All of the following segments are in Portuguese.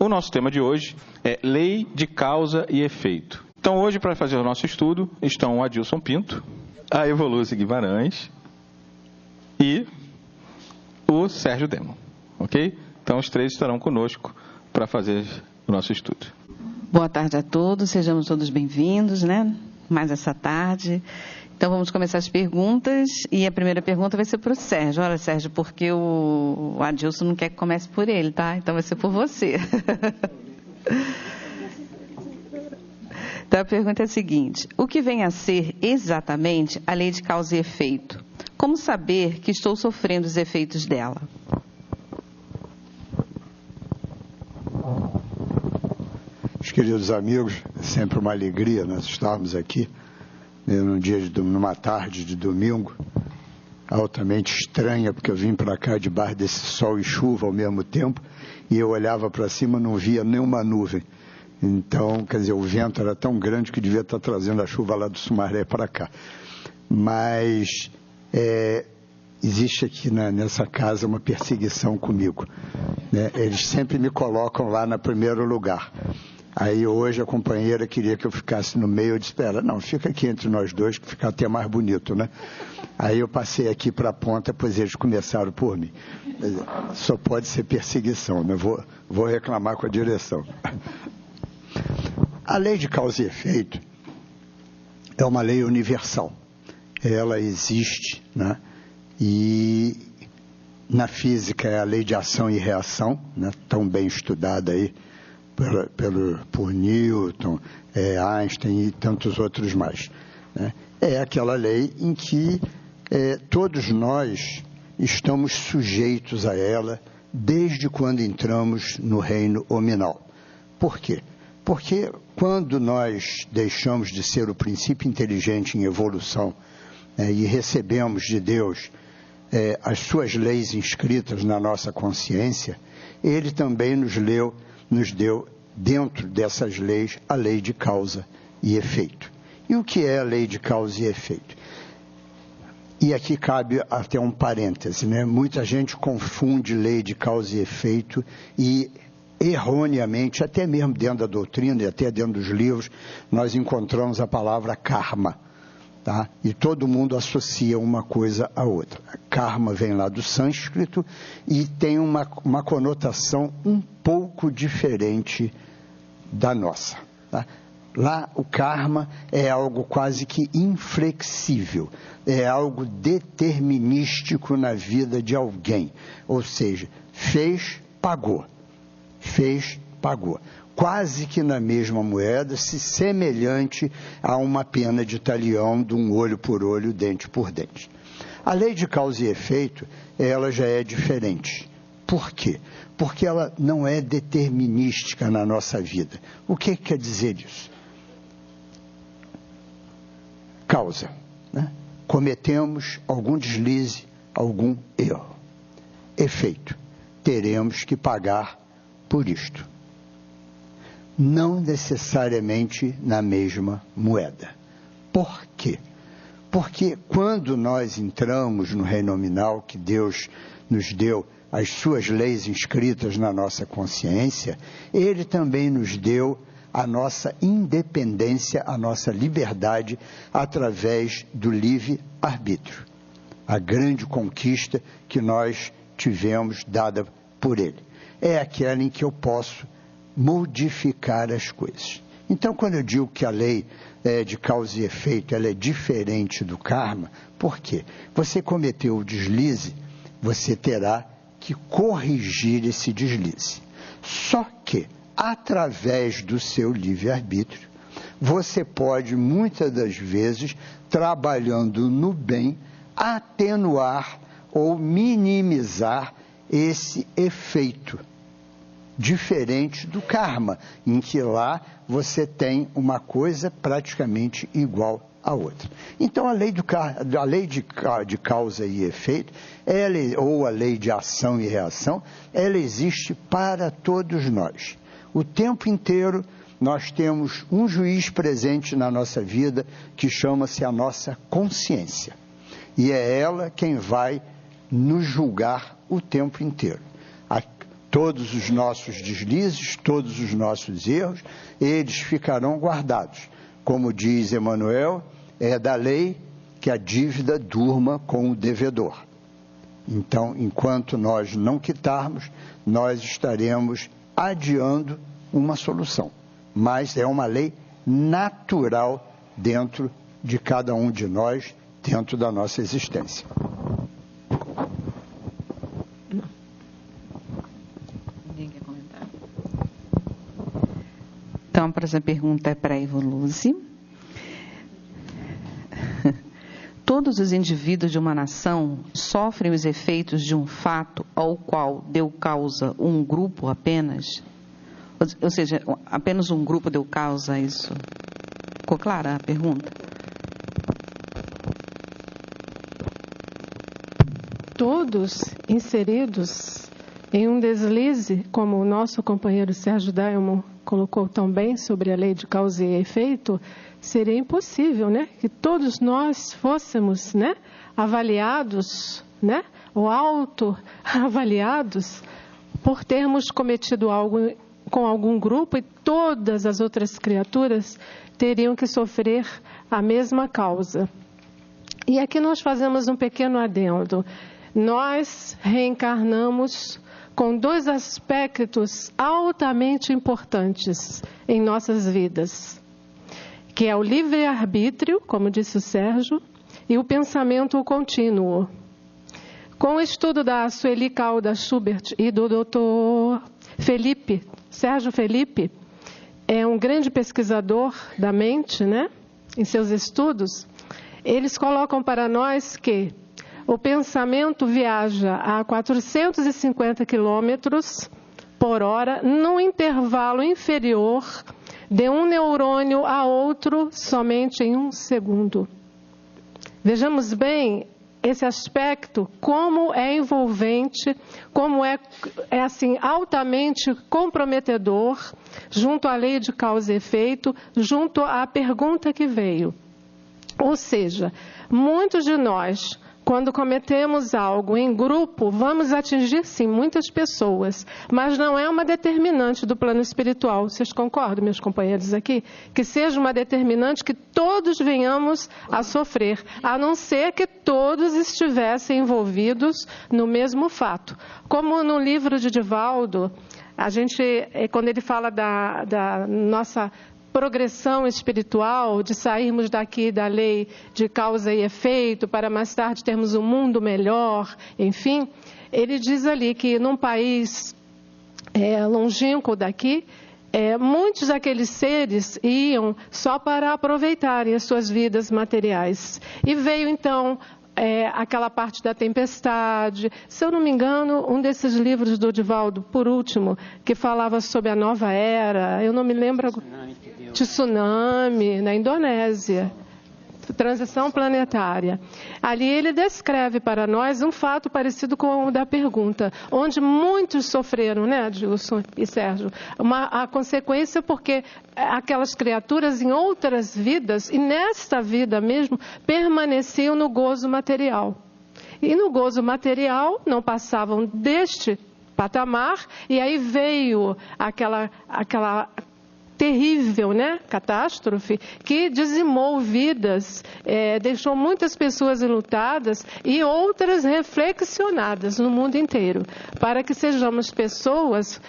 O nosso tema de hoje é Lei de Causa e Efeito. Então, hoje, para fazer o nosso estudo, estão o Adilson Pinto, a Evolúcia Guimarães e o Sérgio Demo, ok? Então, os três estarão conosco para fazer o nosso estudo. Boa tarde a todos, sejamos todos bem-vindos, né? Mais essa tarde. Então, vamos começar as perguntas, e a primeira pergunta vai ser para o Sérgio. Olha, Sérgio, porque o Adilson não quer que comece por ele, tá? Então, vai ser por você. Então, a pergunta é a seguinte: o que vem a ser exatamente a lei de causa e efeito? Como saber que estou sofrendo os efeitos dela? Meus queridos amigos, é sempre uma alegria nós estarmos aqui, numa tarde de domingo, altamente estranha, porque eu vim para cá debaixo desse sol e chuva ao mesmo tempo, e eu olhava para cima e não via nenhuma nuvem. Então, quer dizer, o vento era tão grande que devia estar trazendo a chuva lá do Sumaré para cá. Mas existe aqui nessa casa uma perseguição comigo, né? Eles sempre me colocam lá no primeiro lugar. Aí hoje a companheira queria que eu ficasse no meio, eu disse, espera, não, fica aqui entre nós dois, que fica até mais bonito, né? Aí eu passei aqui para a ponta, pois eles começaram por mim. Só pode ser perseguição, né? Vou reclamar com a direção. A lei de causa e efeito é uma lei universal. Ela existe, né? E na física é a lei de ação e reação, né? Tão bem estudada aí por Newton, Einstein e tantos outros mais, né? É aquela lei em que todos nós estamos sujeitos a ela desde quando entramos no reino hominal. Por quê? Porque quando nós deixamos de ser o princípio inteligente em evolução, e recebemos de Deus as suas leis inscritas na nossa consciência, Ele também nos deu, dentro dessas leis, a lei de causa e efeito. E o que é a lei de causa e efeito? E aqui cabe até um parêntese, né? Muita gente confunde lei de causa e efeito e, erroneamente, até mesmo dentro da doutrina e até dentro dos livros, nós encontramos a palavra karma, tá? E todo mundo associa uma coisa à outra. Karma vem lá do sânscrito e tem uma conotação um pouco diferente da nossa, tá? Lá o karma é algo quase que inflexível, é algo determinístico na vida de alguém, ou seja, fez, pagou. Fez, pagou. Quase que na mesma moeda, semelhante a uma pena de talião de um olho por olho, dente por dente. A lei de causa e efeito, ela já é diferente. Por quê? Porque ela não é determinística na nossa vida. O que quer dizer isso? Causa, né? Cometemos algum deslize, algum erro. Efeito, teremos que pagar por isto. Não necessariamente na mesma moeda. Por quê? Porque quando nós entramos no reino nominal, que Deus nos deu as suas leis inscritas na nossa consciência, Ele também nos deu a nossa independência, a nossa liberdade, através do livre-arbítrio. A grande conquista que nós tivemos dada por Ele. É aquela em que eu posso modificar as coisas. Então, quando eu digo que a lei de causa e efeito ela é diferente do karma, por quê? Você cometeu o deslize, você terá que corrigir esse deslize. Só que, através do seu livre-arbítrio, você pode, muitas das vezes, trabalhando no bem, atenuar ou minimizar esse efeito, diferente do karma, em que lá você tem uma coisa praticamente igual a outra. Então, a lei de causa e efeito, ou a lei de ação e reação, ela existe para todos nós. O tempo inteiro nós temos um juiz presente na nossa vida que chama-se a nossa consciência. E é ela quem vai nos julgar o tempo inteiro. Todos os nossos deslizes, todos os nossos erros, eles ficarão guardados. Como diz Emmanuel, é da lei que a dívida durma com o devedor. Então, enquanto nós não quitarmos, nós estaremos adiando uma solução. Mas é uma lei natural dentro de cada um de nós, dentro da nossa existência. Ninguém quer comentar? Então, a próxima pergunta é para a Evoluse. Todos os indivíduos de uma nação sofrem os efeitos de um fato ao qual deu causa um grupo apenas? Ou seja, apenas um grupo deu causa a isso? Ficou clara a pergunta? Todos inseridos em um deslize, como o nosso companheiro Sérgio Diamond colocou tão bem sobre a lei de causa e efeito, seria impossível, né? Que todos nós fôssemos, né, avaliados, né, ou autoavaliados por termos cometido algo com algum grupo e todas as outras criaturas teriam que sofrer a mesma causa. E aqui nós fazemos um pequeno adendo. Nós reencarnamos com dois aspectos altamente importantes em nossas vidas, que é o livre-arbítrio, como disse o Sérgio, e o pensamento contínuo. Com o estudo da Sueli Calda Schubert e do Dr. Sérgio Felipe, é um grande pesquisador da mente, né? Em seus estudos, eles colocam para nós que o pensamento viaja a 450 quilômetros por hora num intervalo inferior de um neurônio a outro somente em 1 segundo. Vejamos bem esse aspecto, como é envolvente, como é assim, altamente comprometedor, junto à lei de causa e efeito, junto à pergunta que veio. Ou seja, muitos de nós, quando cometemos algo em grupo, vamos atingir, sim, muitas pessoas, mas não é uma determinante do plano espiritual. Vocês concordam, meus companheiros aqui? Que seja uma determinante que todos venhamos a sofrer, a não ser que todos estivessem envolvidos no mesmo fato. Como no livro de Divaldo, quando ele fala da nossa progressão espiritual, de sairmos daqui da lei de causa e efeito para mais tarde termos um mundo melhor, enfim, ele diz ali que num país longínquo daqui, muitos daqueles seres iam só para aproveitarem as suas vidas materiais. E veio então aquela parte da tempestade. Se eu não me engano, um desses livros do Divaldo, por último, que falava sobre a nova era, eu não me lembro, tsunami na Indonésia, transição planetária. Ali ele descreve para nós um fato parecido com o da pergunta, onde muitos sofreram, né, Adilson e Sérgio? A consequência porque aquelas criaturas em outras vidas, e nesta vida mesmo, permaneciam no gozo material. E no gozo material não passavam deste patamar, e aí veio aquela terrível, né, catástrofe, que dizimou vidas, deixou muitas pessoas enlutadas e outras reflexionadas no mundo inteiro, para que sejamos pessoas,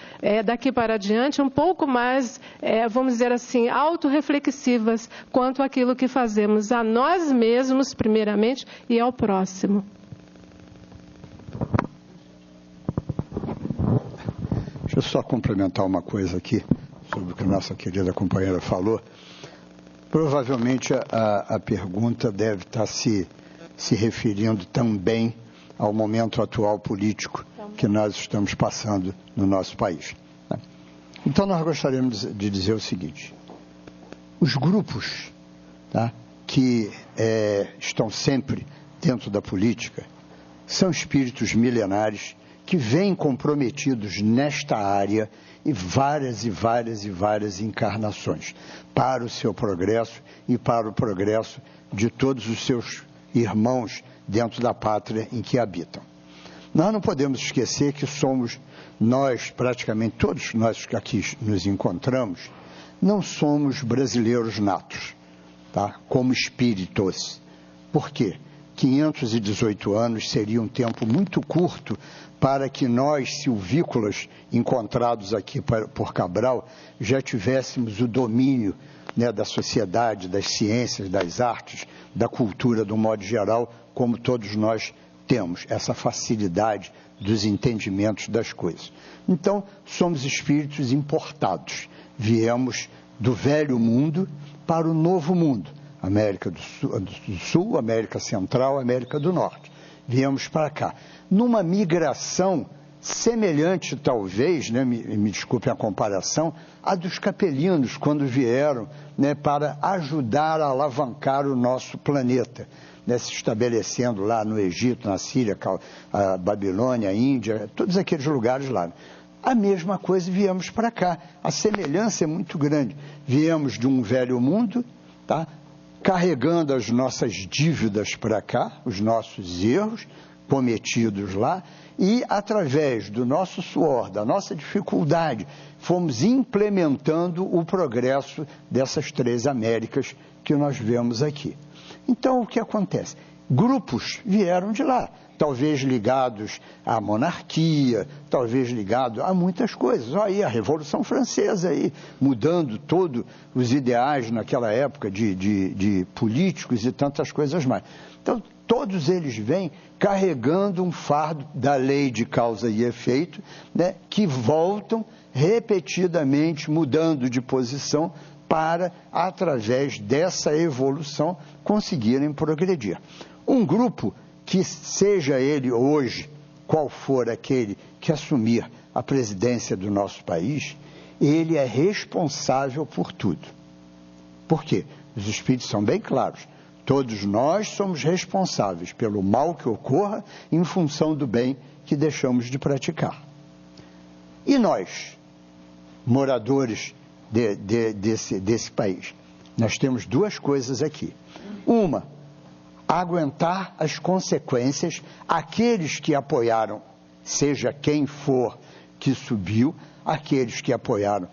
daqui para adiante, um pouco mais, vamos dizer assim, autorreflexivas quanto àquilo que fazemos a nós mesmos, primeiramente, e ao próximo. Deixa eu só complementar uma coisa aqui sobre o que a nossa querida companheira falou. Provavelmente a pergunta deve estar se referindo também ao momento atual político que nós estamos passando no nosso país. Então, nós gostaríamos de dizer o seguinte: os grupos, tá, que estão sempre dentro da política são espíritos milenares que vêm comprometidos nesta área e várias encarnações para o seu progresso e para o progresso de todos os seus irmãos dentro da pátria em que habitam. Nós não podemos esquecer que somos nós, praticamente todos nós que aqui nos encontramos, não somos brasileiros natos, tá? Como espíritos. Por quê? 518 anos seria um tempo muito curto para que nós, silvícolas, encontrados aqui por Cabral, já tivéssemos o domínio, né, da sociedade, das ciências, das artes, da cultura, do modo geral, como todos nós temos, essa facilidade dos entendimentos das coisas. Então, somos espíritos importados. Viemos do velho mundo para o novo mundo. América do Sul, América Central, América do Norte. Viemos para cá. Numa migração semelhante, talvez, né, me desculpem a comparação, a dos capelinos, quando vieram, né, para ajudar a alavancar o nosso planeta, né, se estabelecendo lá no Egito, na Síria, a Babilônia, a Índia, todos aqueles lugares lá. A mesma coisa, viemos para cá. A semelhança é muito grande. Viemos de um velho mundo, tá, carregando as nossas dívidas para cá, os nossos erros cometidos lá, e através do nosso suor, da nossa dificuldade, fomos implementando o progresso dessas 3 Américas que nós vemos aqui. Então, o que acontece? Grupos vieram de lá, talvez ligados à monarquia, talvez ligados a muitas coisas. Olha aí a Revolução Francesa, aí, mudando todos os ideais naquela época de políticos e tantas coisas mais. Então, todos eles vêm carregando um fardo da lei de causa e efeito, né, que voltam repetidamente mudando de posição para, através dessa evolução, conseguirem progredir. Um grupo que, seja ele hoje, qual for aquele que assumir a presidência do nosso país, ele é responsável por tudo. Por quê? Os espíritos são bem claros. Todos nós somos responsáveis pelo mal que ocorra em função do bem que deixamos de praticar. E nós, moradores desse país, nós temos 2 coisas aqui. Uma, aguentar as consequências, aqueles que apoiaram, seja quem for que subiu, aqueles que apoiaram,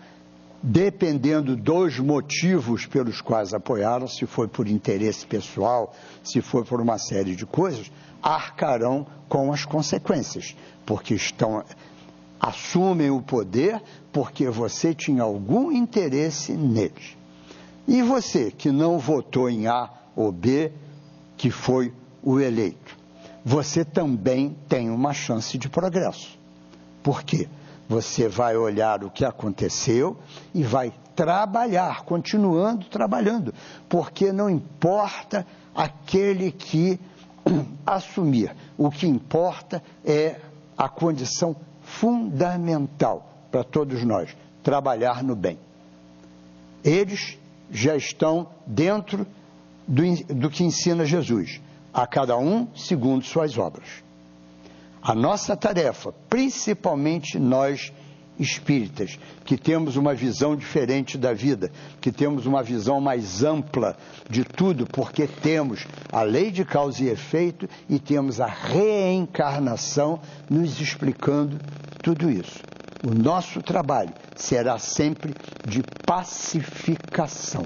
dependendo dos motivos pelos quais apoiaram, se foi por interesse pessoal, se foi por uma série de coisas, arcarão com as consequências, porque assumem o poder porque você tinha algum interesse neles. E você que não votou em A ou B, que foi o eleito, você também tem uma chance de progresso. Por quê? Você vai olhar o que aconteceu e vai trabalhar, continuando trabalhando, porque não importa aquele que assumir, o que importa é a condição fundamental para todos nós, trabalhar no bem. Eles já estão dentro do que ensina Jesus, a cada um segundo suas obras. A nossa tarefa, principalmente nós espíritas, que temos uma visão diferente da vida, que temos uma visão mais ampla de tudo, porque temos a lei de causa e efeito e temos a reencarnação nos explicando tudo isso. O nosso trabalho será sempre de pacificação,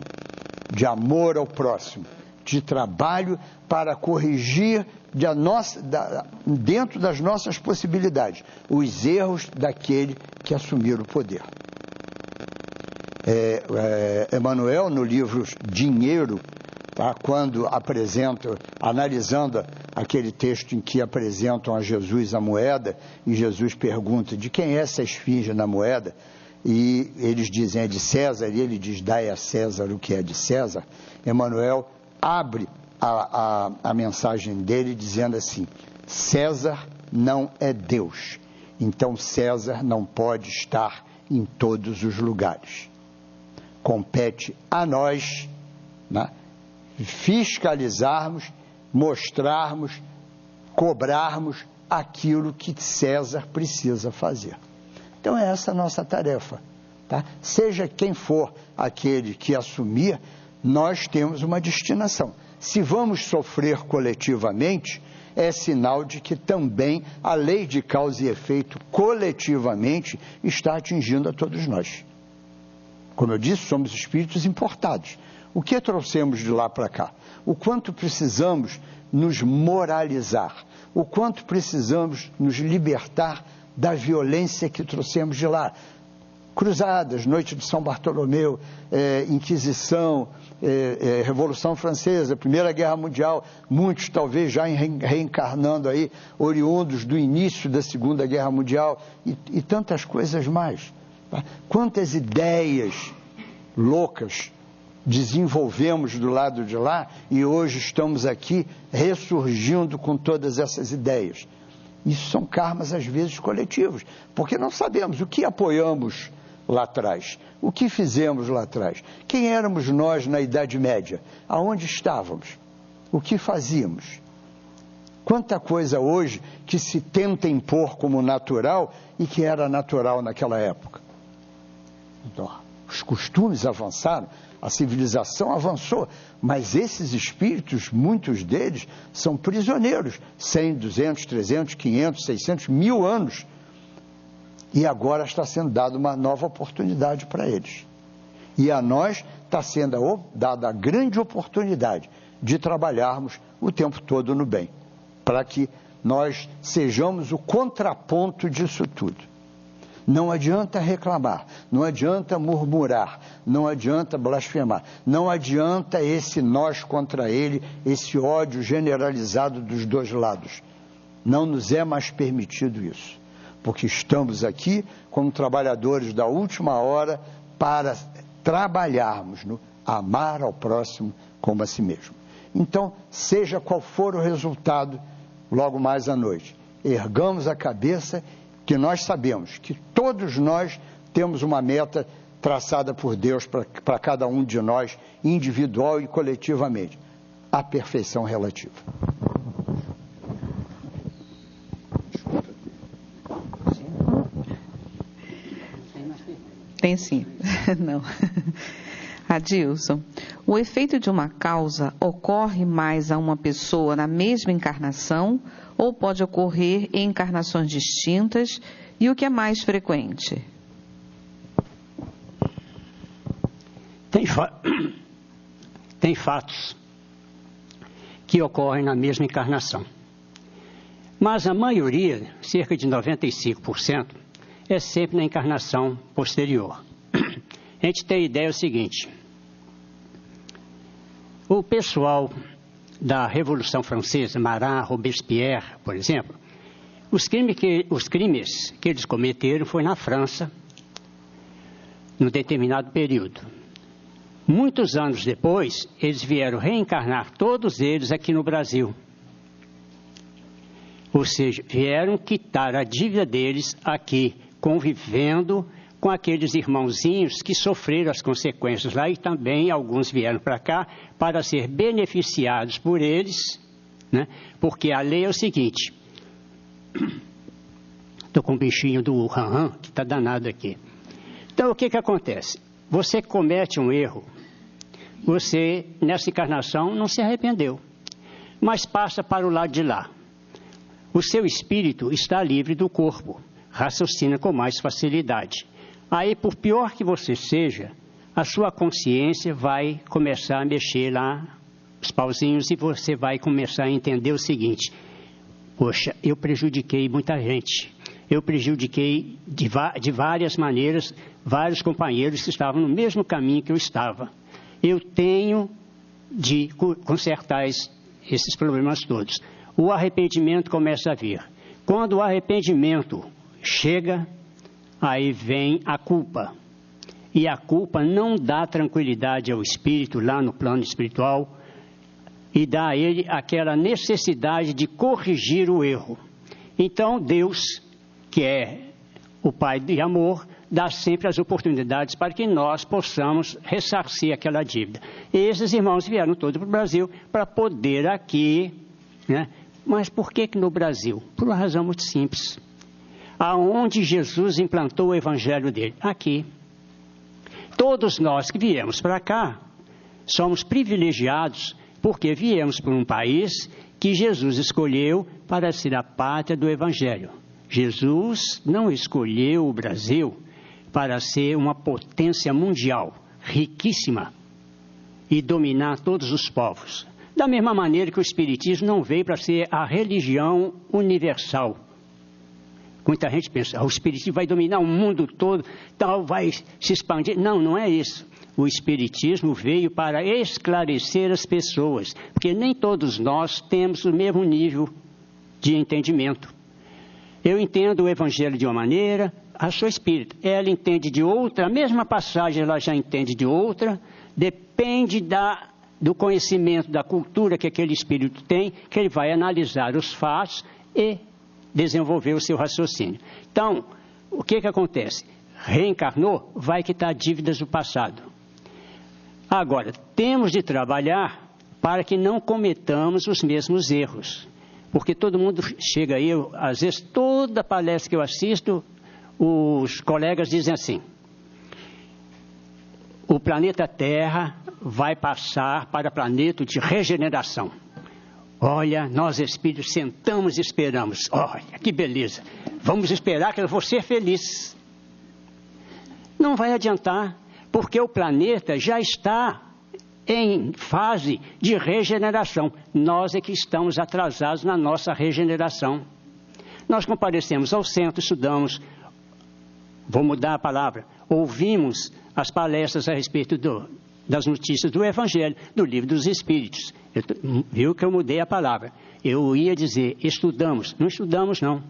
de amor ao próximo, de trabalho para corrigir dentro das nossas possibilidades os erros daquele que assumir o poder. Emmanuel, no livro Dinheiro, tá, quando analisando aquele texto em que apresentam a Jesus a moeda, e Jesus pergunta de quem é essa esfinge na moeda, e eles dizem é de César, e ele diz dai a César o que é de César. Emmanuel abre a mensagem dele dizendo assim: César não é Deus, então César não pode estar em todos os lugares. Compete a nós, né, fiscalizarmos, mostrarmos, cobrarmos aquilo que César precisa fazer. Então é essa a nossa tarefa, tá? Seja quem for aquele que assumir, nós temos uma destinação. Se vamos sofrer coletivamente, é sinal de que também a lei de causa e efeito coletivamente está atingindo a todos nós. Como eu disse, somos espíritos importados. O que trouxemos de lá para cá? O quanto precisamos nos moralizar? O quanto precisamos nos libertar da violência que trouxemos de lá? Cruzadas, Noite de São Bartolomeu, Inquisição, Revolução Francesa, Primeira Guerra Mundial, muitos talvez já reencarnando aí, oriundos do início da Segunda Guerra Mundial e tantas coisas mais. Tá? Quantas ideias loucas desenvolvemos do lado de lá e hoje estamos aqui ressurgindo com todas essas ideias. Isso são karmas às vezes coletivos, porque não sabemos o que apoiamos lá atrás, o que fizemos lá atrás, quem éramos nós na Idade Média, aonde estávamos, o que fazíamos. Quanta coisa hoje que se tenta impor como natural e que era natural naquela época. Então, os costumes avançaram, a civilização avançou, mas esses espíritos, muitos deles, são prisioneiros, 100, 200, 300, 500, 600, 1000 anos. E agora está sendo dada uma nova oportunidade para eles. E a nós está sendo dada a grande oportunidade de trabalharmos o tempo todo no bem, para que nós sejamos o contraponto disso tudo. Não adianta reclamar, não adianta murmurar, não adianta blasfemar, não adianta esse nós contra ele, esse ódio generalizado dos dois lados. Não nos é mais permitido isso, porque estamos aqui como trabalhadores da última hora para trabalharmos no amar ao próximo como a si mesmo. Então, seja qual for o resultado, logo mais à noite, ergamos a cabeça, que nós sabemos que todos nós temos uma meta traçada por Deus para cada um de nós, individual e coletivamente, a perfeição relativa. Tem sim. Não. Adilson, o efeito de uma causa ocorre mais a uma pessoa na mesma encarnação ou pode ocorrer em encarnações distintas? E o que é mais frequente? Tem fatos que ocorrem na mesma encarnação. Mas a maioria, cerca de 95%, é sempre na encarnação posterior. A gente tem a ideia do seguinte: o pessoal da Revolução Francesa, Marat, Robespierre, por exemplo, os crimes que eles cometeram foi na França, num determinado período. Muitos anos depois, eles vieram reencarnar, todos eles, aqui no Brasil. Ou seja, vieram quitar a dívida deles aqui, convivendo com aqueles irmãozinhos que sofreram as consequências lá, e também alguns vieram para cá para ser beneficiados por eles, né? Porque a lei é o seguinte: estou com um bichinho do Ranran, que está danado aqui. Então, o que acontece? Você comete um erro, você, nessa encarnação, não se arrependeu, mas passa para o lado de lá. O seu espírito está livre do corpo, raciocina com mais facilidade. Aí, por pior que você seja, a sua consciência vai começar a mexer lá os pauzinhos e você vai começar a entender o seguinte: poxa, eu prejudiquei muita gente. Eu prejudiquei de várias maneiras vários companheiros que estavam no mesmo caminho que eu estava. Eu tenho de consertar esses problemas todos. O arrependimento começa a vir. Quando o arrependimento chega, aí vem a culpa. E a culpa não dá tranquilidade ao espírito lá no plano espiritual e dá a ele aquela necessidade de corrigir o erro. Então Deus, que é o Pai de amor, dá sempre as oportunidades para que nós possamos ressarcir aquela dívida. E esses irmãos vieram todos para o Brasil para poder aqui, né? Mas por que no Brasil? Por uma razão muito simples. Aonde Jesus implantou o evangelho dele? Aqui. Todos nós que viemos para cá somos privilegiados porque viemos por um país que Jesus escolheu para ser a pátria do Evangelho. Jesus não escolheu o Brasil para ser uma potência mundial, riquíssima, e dominar todos os povos. Da mesma maneira que o Espiritismo não veio para ser a religião universal. Muita gente pensa, o Espiritismo vai dominar o mundo todo, tal, vai se expandir. Não, não é isso. O Espiritismo veio para esclarecer as pessoas, porque nem todos nós temos o mesmo nível de entendimento. Eu entendo o Evangelho de uma maneira, a sua espírita, ela entende de outra, a mesma passagem ela já entende de outra, depende do conhecimento, da cultura que aquele espírito tem, que ele vai analisar os fatos e desenvolver o seu raciocínio. Então, o que acontece? Reencarnou, vai quitar dívidas do passado. Agora, temos de trabalhar para que não cometamos os mesmos erros. Porque todo mundo chega aí, às vezes, toda palestra que eu assisto, os colegas dizem assim: o planeta Terra vai passar para planeta de regeneração. Olha, nós espíritos sentamos e esperamos. Olha, que beleza. Vamos esperar que eu vou ser feliz. Não vai adiantar, porque o planeta já está em fase de regeneração. Nós é que estamos atrasados na nossa regeneração. Nós comparecemos ao centro, estudamos, vou mudar a palavra, ouvimos as palestras a respeito das notícias do Evangelho, do Livro dos Espíritos. Viu que eu mudei a palavra. Eu ia dizer, estudamos. Não estudamos, não.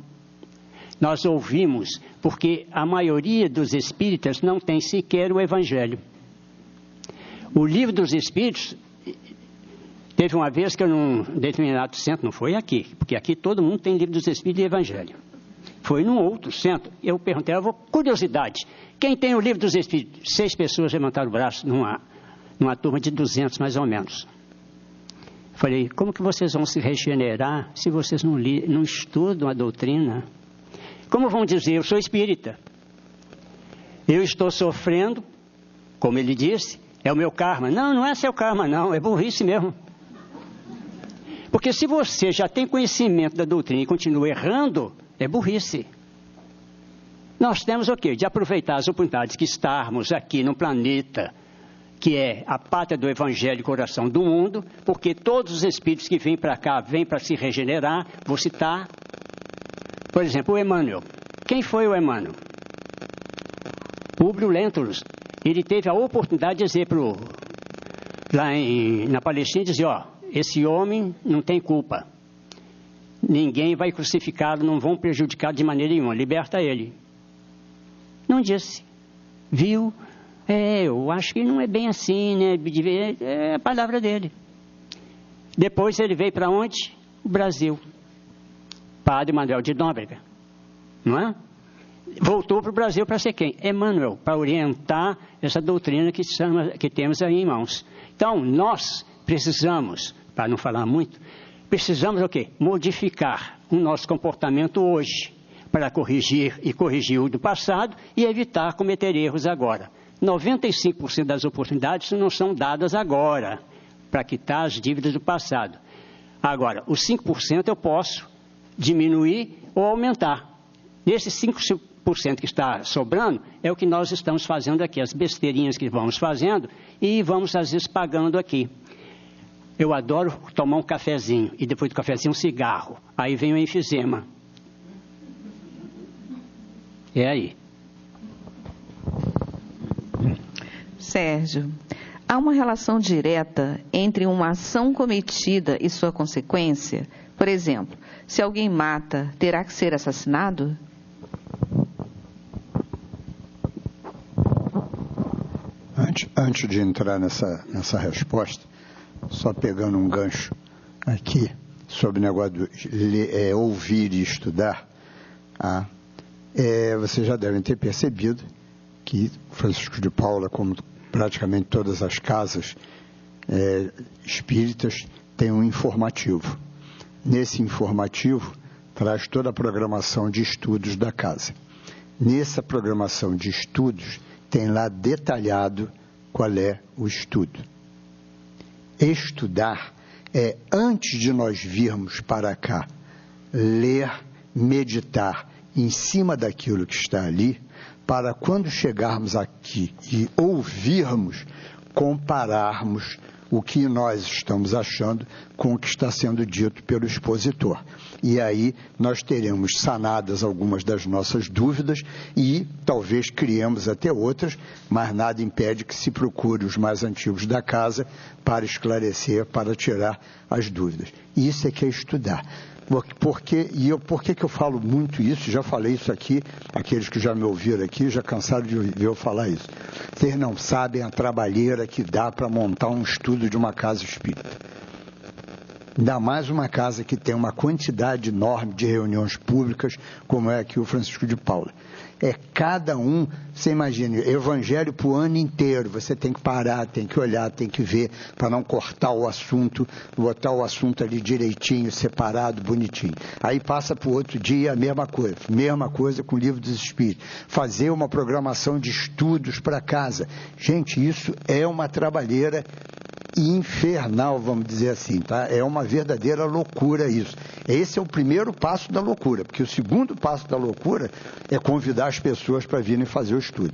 Nós ouvimos, porque a maioria dos espíritas não tem sequer o Evangelho. O Livro dos Espíritos, teve uma vez que eu num determinado centro, não foi aqui, porque aqui todo mundo tem Livro dos Espíritos e Evangelho. Foi num outro centro. Eu perguntei, curiosidade, quem tem o Livro dos Espíritos? 6 pessoas levantaram o braço numa turma de 200 mais ou menos. Falei, como que vocês vão se regenerar se vocês não estudam a doutrina? Como vão dizer, eu sou espírita, eu estou sofrendo, como ele disse, é o meu karma. Não, não é seu karma não, é burrice mesmo. Porque se você já tem conhecimento da doutrina e continua errando, é burrice. Nós temos o quê? De aproveitar as oportunidades que estarmos aqui no planeta, que é a pátria do Evangelho e coração do mundo, porque todos os espíritos que vêm para cá, vêm para se regenerar. Vou citar, por exemplo, o Emmanuel. Quem foi o Emmanuel? Públio Lentulus. Ele teve a oportunidade de dizer na Palestina, dizer, esse homem não tem culpa. Ninguém vai crucificá-lo, não vão prejudicá-lo de maneira nenhuma. Liberta ele. Não disse. Viu? Eu acho que não é bem assim, né? É a palavra dele. Depois ele veio para onde? O Brasil. Padre Manuel de Nóbrega. Não é? Voltou para o Brasil para ser quem? Emmanuel, para orientar essa doutrina que temos aí em mãos. Então, nós precisamos, para não falar muito, precisamos o quê? Modificar o nosso comportamento hoje, para corrigir o do passado e evitar cometer erros agora. 95% das oportunidades não são dadas agora, para quitar as dívidas do passado. Agora, os 5% eu posso diminuir ou aumentar. Nesses 5% que está sobrando, é o que nós estamos fazendo aqui, as besteirinhas que vamos fazendo e vamos às vezes pagando aqui. Eu adoro tomar um cafezinho e depois do cafezinho um cigarro. Aí vem o enfisema. É aí. Sérgio, há uma relação direta entre uma ação cometida e sua consequência? Por exemplo, se alguém mata, terá que ser assassinado? Antes de entrar nessa resposta, só pegando um gancho aqui sobre o negócio de ouvir e estudar, vocês já devem ter percebido que Francisco de Paula, como praticamente todas as casas espíritas, tem um informativo. Nesse informativo, traz toda a programação de estudos da casa. Nessa programação de estudos, tem lá detalhado qual é o estudo. Estudar Antes de nós virmos para cá, ler, meditar em cima daquilo que está ali, para quando chegarmos aqui e ouvirmos, compararmos o que nós estamos achando com o que está sendo dito pelo expositor. E aí nós teremos sanadas algumas das nossas dúvidas e talvez criemos até outras, mas nada impede que se procure os mais antigos da casa para esclarecer, para tirar as dúvidas. E isso é que é estudar. Por que eu falo muito isso? Já falei isso aqui, aqueles que já me ouviram aqui já cansaram de ouvir eu falar isso. Vocês não sabem a trabalheira que dá para montar um estudo de uma casa espírita. Ainda mais uma casa que tem uma quantidade enorme de reuniões públicas, como é aqui o Francisco de Paula. Cada um, você imagina, evangelho para o ano inteiro, você tem que parar, tem que olhar, tem que ver, para não cortar o assunto, botar o assunto ali direitinho, separado, bonitinho. Aí passa para o outro dia a mesma coisa com o Livro dos Espíritos. Fazer uma programação de estudos para casa. Gente, isso é uma trabalheira infernal, vamos dizer assim, tá? É uma verdadeira loucura isso. Esse é o primeiro passo da loucura, porque o segundo passo da loucura é convidar as pessoas para virem fazer o estudo,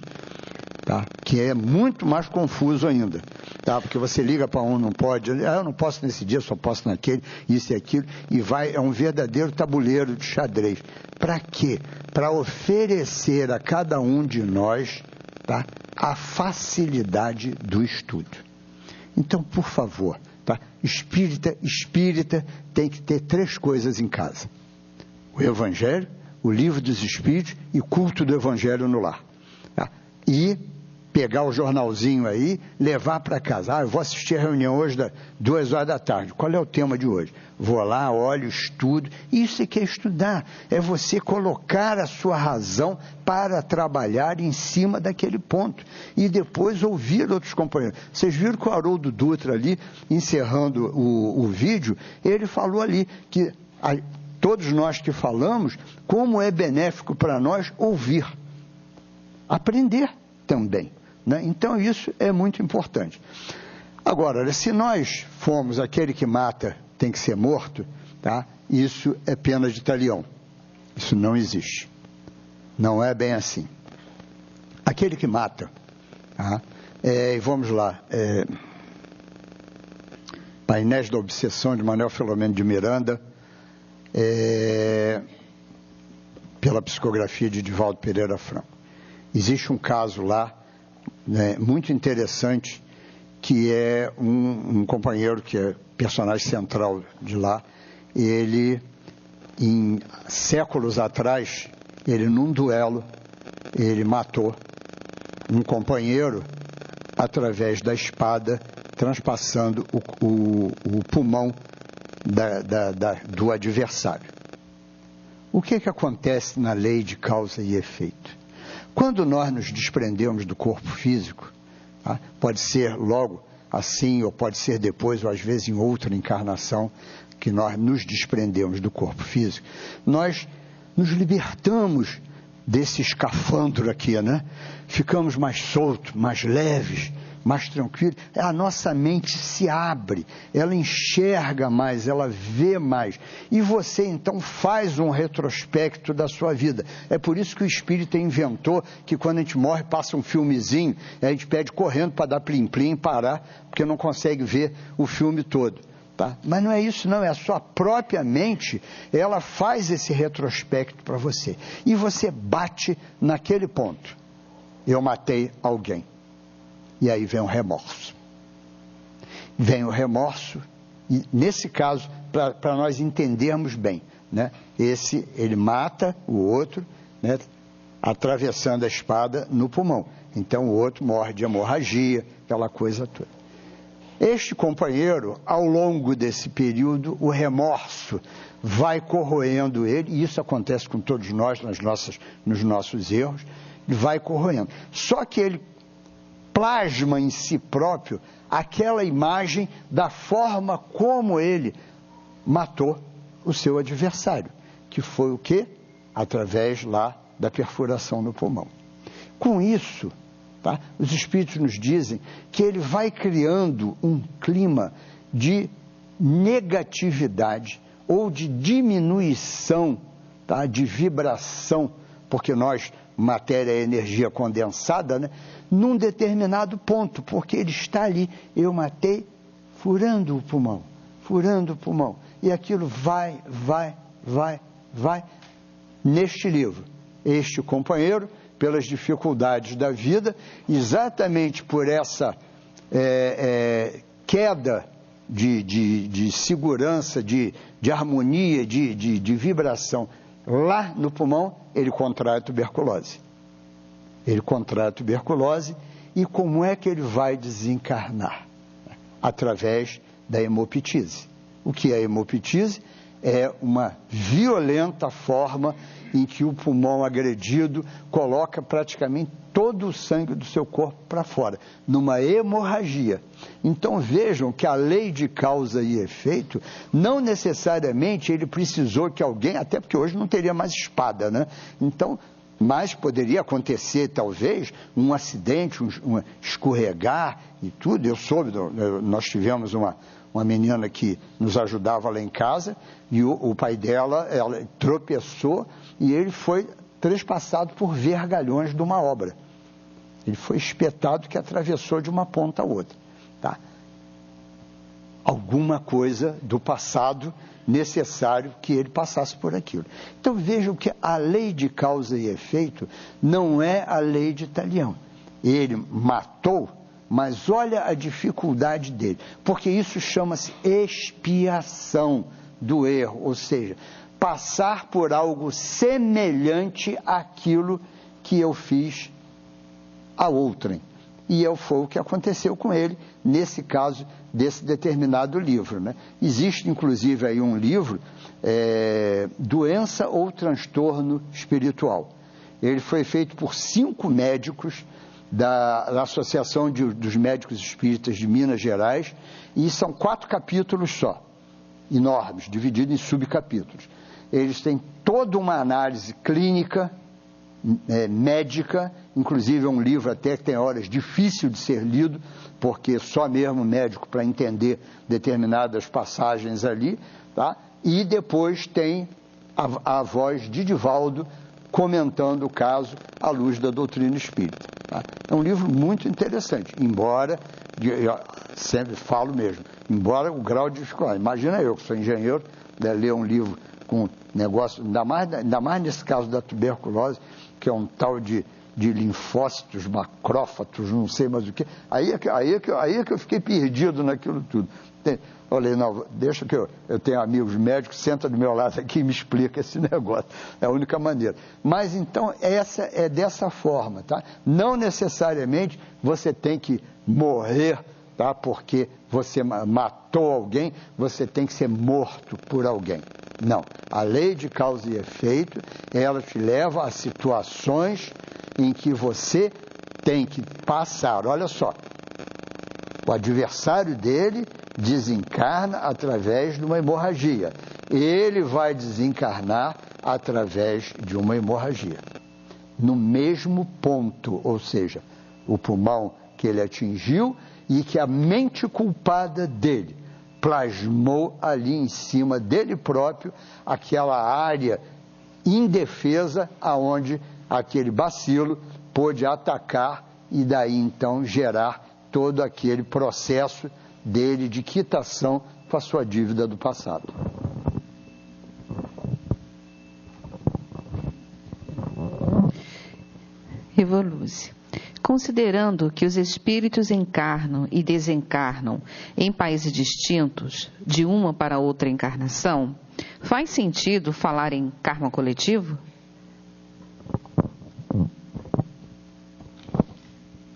tá? Que é muito mais confuso ainda, tá? Porque você liga para um, não pode, eu não posso nesse dia, só posso naquele, isso e aquilo, e é um verdadeiro tabuleiro de xadrez. Para quê? Para oferecer a cada um de nós, tá? A facilidade do estudo. Então, por favor, tá? Espírita tem que ter 3 coisas em casa: o Evangelho, o Livro dos Espíritos e culto do Evangelho no lar. Tá? E pegar o jornalzinho aí, levar para casa. Eu vou assistir a reunião hoje das 2 horas da tarde. Qual é o tema de hoje? Vou lá, olho, estudo. Isso é que é estudar. É você colocar a sua razão para trabalhar em cima daquele ponto. E depois ouvir outros companheiros. Vocês viram que o Haroldo Dutra ali, encerrando o vídeo, ele falou ali que todos nós que falamos, como é benéfico para nós ouvir. Aprender também. Né? Então, isso é muito importante. Agora, se nós formos aquele que mata tem que ser morto, tá? Isso é pena de talião. Isso não existe. Não é bem assim. Aquele que mata, tá? Vamos lá, Painéis da Obsessão, de Manuel Filomeno de Miranda, pela psicografia de Divaldo Pereira Franco. Existe um caso lá, né, muito interessante, que é um companheiro que é personagem central de lá. Ele, em séculos atrás, ele num duelo, ele matou um companheiro através da espada, transpassando o pulmão do adversário. O que acontece na lei de causa e efeito? Quando nós nos desprendemos do corpo físico, tá? Pode ser logo assim, ou pode ser depois, ou às vezes em outra encarnação, que nós nos desprendemos do corpo físico, nós nos libertamos desse escafandro aqui, né? Ficamos mais soltos, mais leves, mais tranquilos. A nossa mente se abre, ela enxerga mais, ela vê mais. E você, então, faz um retrospecto da sua vida. É por isso que o espírita inventou que quando a gente morre, passa um filmezinho, a gente pede correndo para dar plim-plim, parar, porque não consegue ver o filme todo. Tá? Mas não é isso não, é a sua própria mente, ela faz esse retrospecto para você. E você bate naquele ponto. Eu matei alguém. E aí vem o remorso. Vem o remorso, e nesse caso, para nós entendermos bem, né? Ele mata o outro, né? Atravessando a espada no pulmão. Então o outro morre de hemorragia, aquela coisa toda. Este companheiro, ao longo desse período, o remorso vai corroendo ele, e isso acontece com todos nós nos nossos erros, vai corroendo. Só que ele plasma em si próprio aquela imagem da forma como ele matou o seu adversário, que foi o quê? Através lá da perfuração no pulmão. Com isso, tá? Os espíritos nos dizem que ele vai criando um clima de negatividade ou de diminuição, tá, de vibração, porque nós, matéria é energia condensada, né, num determinado ponto, porque ele está ali. Eu matei furando o pulmão, e aquilo vai. Neste livro, este companheiro, pelas dificuldades da vida, exatamente por essa queda de segurança, de harmonia, de vibração lá no pulmão, ele contrai a tuberculose. E como é que ele vai desencarnar? Através da hemoptise. O que é a hemoptise? É uma violenta forma em que o pulmão agredido coloca praticamente todo o sangue do seu corpo para fora, numa hemorragia. Então vejam que a lei de causa e efeito, não necessariamente ele precisou que alguém, até porque hoje não teria mais espada, né? Então, mas poderia acontecer talvez um acidente, um escorregar e tudo. Eu soube, nós tivemos uma menina que nos ajudava lá em casa, e o pai dela, ela tropeçou e ele foi trespassado por vergalhões de uma obra. Ele foi espetado que atravessou de uma ponta a outra. Tá? Alguma coisa do passado necessário que ele passasse por aquilo. Então vejam que a lei de causa e efeito não é a lei de Talião. Ele matou, mas olha a dificuldade dele, porque isso chama-se expiação do erro, ou seja, passar por algo semelhante àquilo que eu fiz a outrem. E foi o que aconteceu com ele, nesse caso, desse determinado livro, né? Existe, inclusive, aí um livro, Doença ou Transtorno Espiritual. Ele foi feito por 5 médicos da Associação dos Médicos Espíritas de Minas Gerais, e são 4 capítulos só, enormes, divididos em subcapítulos. Eles têm toda uma análise clínica, médica, inclusive é um livro até que tem horas difícil de ser lido, porque só mesmo médico para entender determinadas passagens ali, tá? E depois tem a voz de Divaldo comentando o caso à luz da doutrina espírita. Tá? É um livro muito interessante, embora, eu sempre falo mesmo, embora o grau de dificuldade, imagina eu que sou engenheiro, ler um livro com negócio, ainda mais nesse caso da tuberculose, que é um tal de linfócitos, macrófatos, não sei mais o que, aí é que eu fiquei perdido naquilo tudo. Olha, não, deixa que eu tenho amigos médicos, senta do meu lado aqui e me explica esse negócio, é a única maneira. Mas então, essa é dessa forma, tá? Não necessariamente você tem que morrer, tá? Porque você matou alguém, você tem que ser morto por alguém. Não, a lei de causa e efeito, ela te leva a situações em que você tem que passar, olha só, o adversário dele desencarna através de uma hemorragia, ele vai desencarnar através de uma hemorragia, no mesmo ponto, ou seja, o pulmão que ele atingiu e que a mente culpada dele plasmou ali em cima dele próprio aquela área indefesa aonde aquele bacilo pôde atacar e daí então gerar todo aquele processo dele de quitação com a sua dívida do passado. Evoluse. Considerando que os espíritos encarnam e desencarnam em países distintos, de uma para outra encarnação, faz sentido falar em karma coletivo?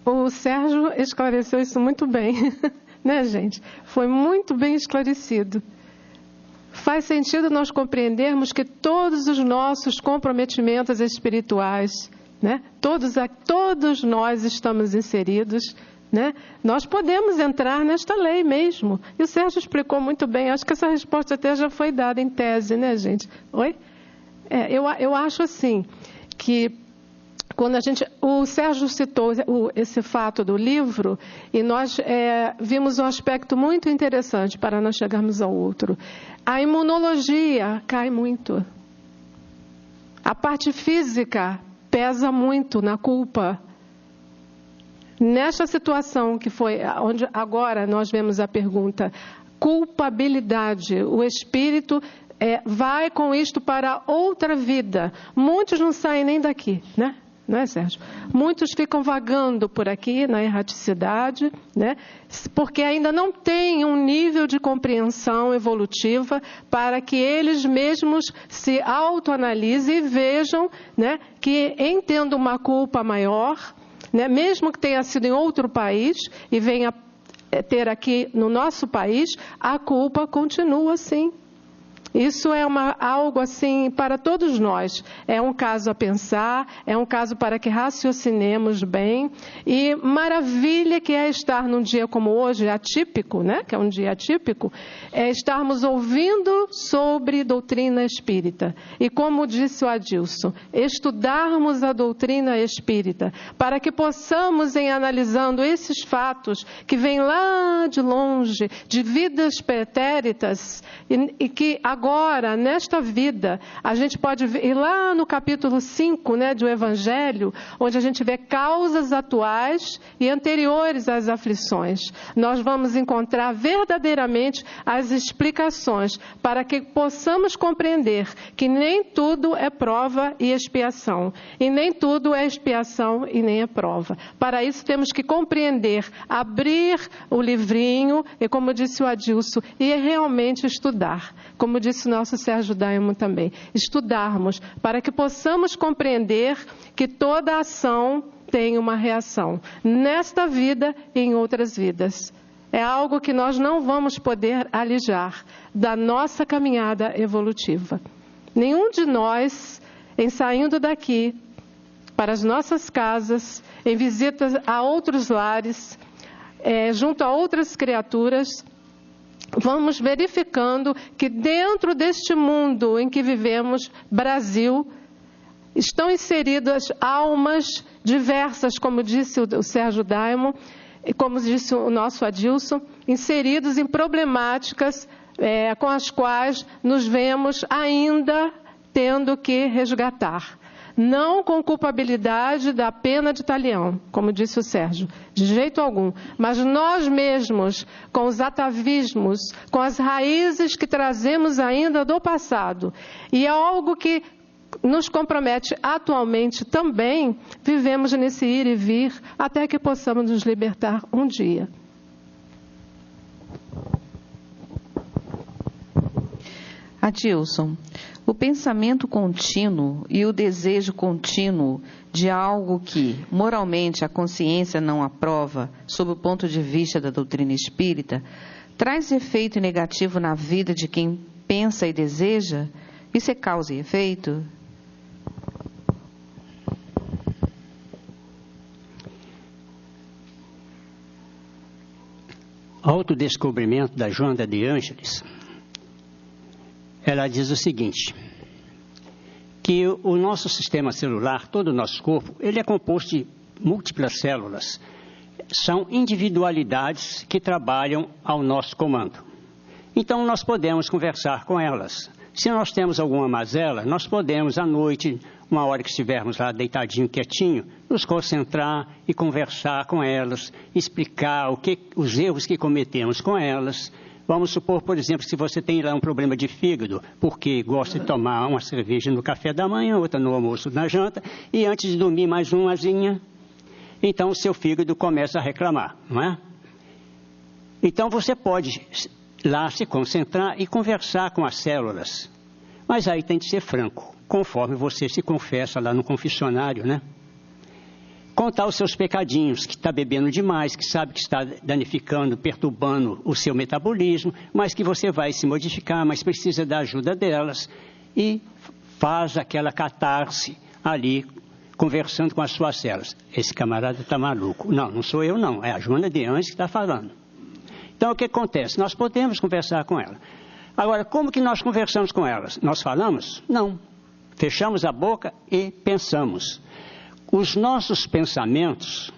O Sérgio esclareceu isso muito bem, né, gente? Foi muito bem esclarecido. Faz sentido nós compreendermos que todos os nossos comprometimentos espirituais, né? Todos nós estamos inseridos, né? Nós podemos entrar nesta lei mesmo. E o Sérgio explicou muito bem. Acho que essa resposta até já foi dada em tese, né, gente? Oi? Eu acho assim, que o Sérgio citou esse fato do livro, e nós vimos um aspecto muito interessante para nós chegarmos ao outro. A imunologia cai muito. A parte física pesa muito na culpa. Nesta situação que foi, onde agora nós vemos a pergunta, culpabilidade, o espírito vai com isto para outra vida. Muitos não saem nem daqui, né? Não é, Sérgio? Muitos ficam vagando por aqui na erraticidade, né? Porque ainda não têm um nível de compreensão evolutiva para que eles mesmos se autoanalisem e vejam, né, que tendo uma culpa maior, né, mesmo que tenha sido em outro país e venha ter aqui no nosso país, a culpa continua assim. Isso é algo assim para todos nós. É um caso a pensar, é um caso para que raciocinemos bem. E maravilha que é estar num dia como hoje, atípico, né? Que é um dia atípico, é estarmos ouvindo sobre doutrina espírita. E como disse o Adilson, estudarmos a doutrina espírita, para que possamos, em analisando esses fatos que vêm lá de longe, de vidas pretéritas, e que agora, nesta vida, a gente pode ir lá no capítulo 5, né, do Evangelho, onde a gente vê causas atuais e anteriores às aflições. Nós vamos encontrar verdadeiramente as explicações para que possamos compreender que nem tudo é prova e expiação, e nem tudo é expiação e nem é prova. Para isso temos que compreender, abrir o livrinho, e como disse o Adilson, e realmente estudar. Como disse o nosso Sérgio Daimo também, estudarmos para que possamos compreender que toda ação tem uma reação, nesta vida e em outras vidas. É algo que nós não vamos poder alijar da nossa caminhada evolutiva. Nenhum de nós, em saindo daqui para as nossas casas, em visitas a outros lares, junto a outras criaturas, vamos verificando que dentro deste mundo em que vivemos, Brasil, estão inseridas almas diversas, como disse o Sérgio Daimo, e como disse o nosso Adilson, inseridos em problemáticas com as quais nos vemos ainda tendo que resgatar. Não com culpabilidade da pena de talião, como disse o Sérgio, de jeito algum, mas nós mesmos, com os atavismos, com as raízes que trazemos ainda do passado. E é algo que nos compromete atualmente também, vivemos nesse ir e vir, até que possamos nos libertar um dia. Adilson, o pensamento contínuo e o desejo contínuo de algo que, moralmente, a consciência não aprova, sob o ponto de vista da doutrina espírita, traz efeito negativo na vida de quem pensa e deseja? Isso é causa e efeito? Autodescobrimento da Joana de Ângeles, ela diz o seguinte, que o nosso sistema celular, todo o nosso corpo, ele é composto de múltiplas células. São individualidades que trabalham ao nosso comando. Então, nós podemos conversar com elas. Se nós temos alguma mazela, nós podemos, à noite, uma hora que estivermos lá deitadinho, quietinho, nos concentrar e conversar com elas, explicar os erros que cometemos com elas. Vamos supor, por exemplo, se você tem lá um problema de fígado, porque gosta de tomar uma cerveja no café da manhã, outra no almoço, na janta, e antes de dormir mais umazinha, então o seu fígado começa a reclamar, não é? Então você pode lá se concentrar e conversar com as células, mas aí tem que ser franco, conforme você se confessa lá no confessionário, né? Contar os seus pecadinhos, que está bebendo demais, que sabe que está danificando, perturbando o seu metabolismo, mas que você vai se modificar, mas precisa da ajuda delas. E faz aquela catarse ali, conversando com as suas células. Esse camarada está maluco. Não, não sou eu não, é a Joana de Ângeles que está falando. Então o que acontece? Nós podemos conversar com ela. Agora, como que nós conversamos com elas? Nós falamos? Não. Fechamos a boca e pensamos. Os nossos pensamentos,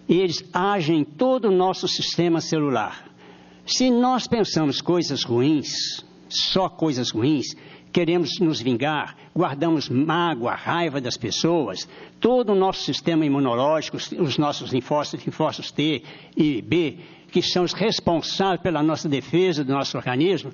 eles agem em todo o nosso sistema celular. Se nós pensamos coisas ruins, só coisas ruins, queremos nos vingar, guardamos mágoa, raiva das pessoas, todo o nosso sistema imunológico, os nossos linfócitos T e B, que são os responsáveis pela nossa defesa do nosso organismo,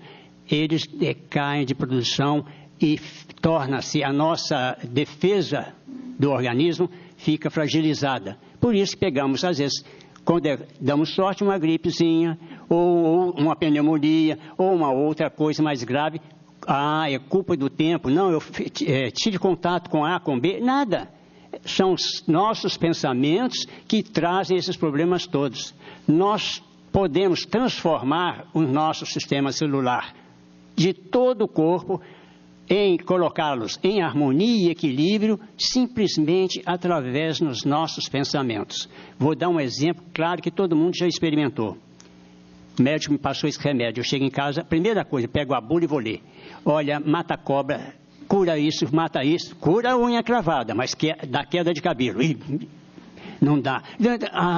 eles decaem de produção e torna-se a nossa defesa do organismo fica fragilizada. Por isso que pegamos, às vezes, quando damos sorte, uma gripezinha, ou uma pneumonia, ou uma outra coisa mais grave. É culpa do tempo. Não, eu tive contato com A, com B. Nada. São os nossos pensamentos que trazem esses problemas todos. Nós podemos transformar o nosso sistema celular de todo o corpo em colocá-los em harmonia e equilíbrio, simplesmente através dos nossos pensamentos. Vou dar um exemplo claro que todo mundo já experimentou. O médico me passou esse remédio. Eu chego em casa, primeira coisa, pego a bula e vou ler. Olha, mata a cobra, cura isso, mata isso, cura a unha cravada, mas dá queda de cabelo. Não dá.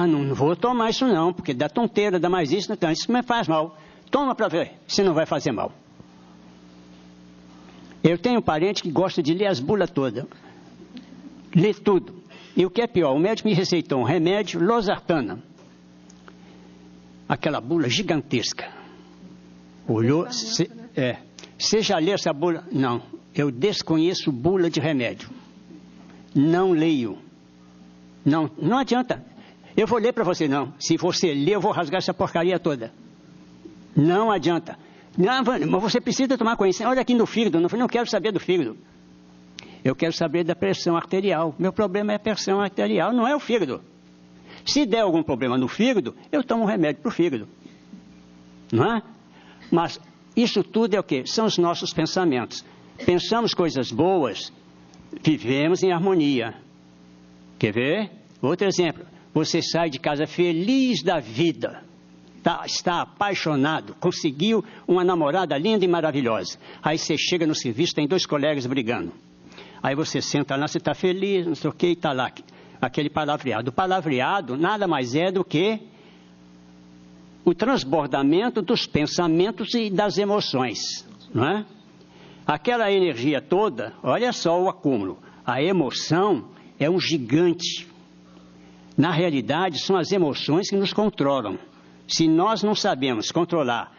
Não vou tomar isso não, porque dá tonteira, dá mais isso, então isso me faz mal. Toma para ver se não vai fazer mal. Eu tenho um parente que gosta de ler as bulas todas. Lê tudo. E o que é pior, o médico me receitou um remédio, losartana. Aquela bula gigantesca. Olhou, você já leu essa bula? Não, eu desconheço bula de remédio. Não leio. Não adianta. Eu vou ler para você, não. Se você ler, eu vou rasgar essa porcaria toda. Não adianta. Não, mas você precisa tomar conhecimento. Olha aqui no fígado, não quero saber do fígado. Eu quero saber da pressão arterial. Meu problema é a pressão arterial, não é o fígado. Se der algum problema no fígado, eu tomo um remédio para o fígado. Não é? Mas isso tudo é o quê? São os nossos pensamentos. Pensamos coisas boas, vivemos em harmonia. Quer ver? Outro exemplo. Você sai de casa feliz da vida. Está apaixonado, conseguiu uma namorada linda e maravilhosa. Aí você chega no serviço, tem 2 colegas brigando. Aí você senta lá, você está feliz, não sei o que, e está lá aquele palavreado. O palavreado nada mais é do que o transbordamento dos pensamentos e das emoções. Não é? Aquela energia toda, olha só o acúmulo. A emoção é um gigante. Na realidade, são as emoções que nos controlam. Se nós não sabemos controlar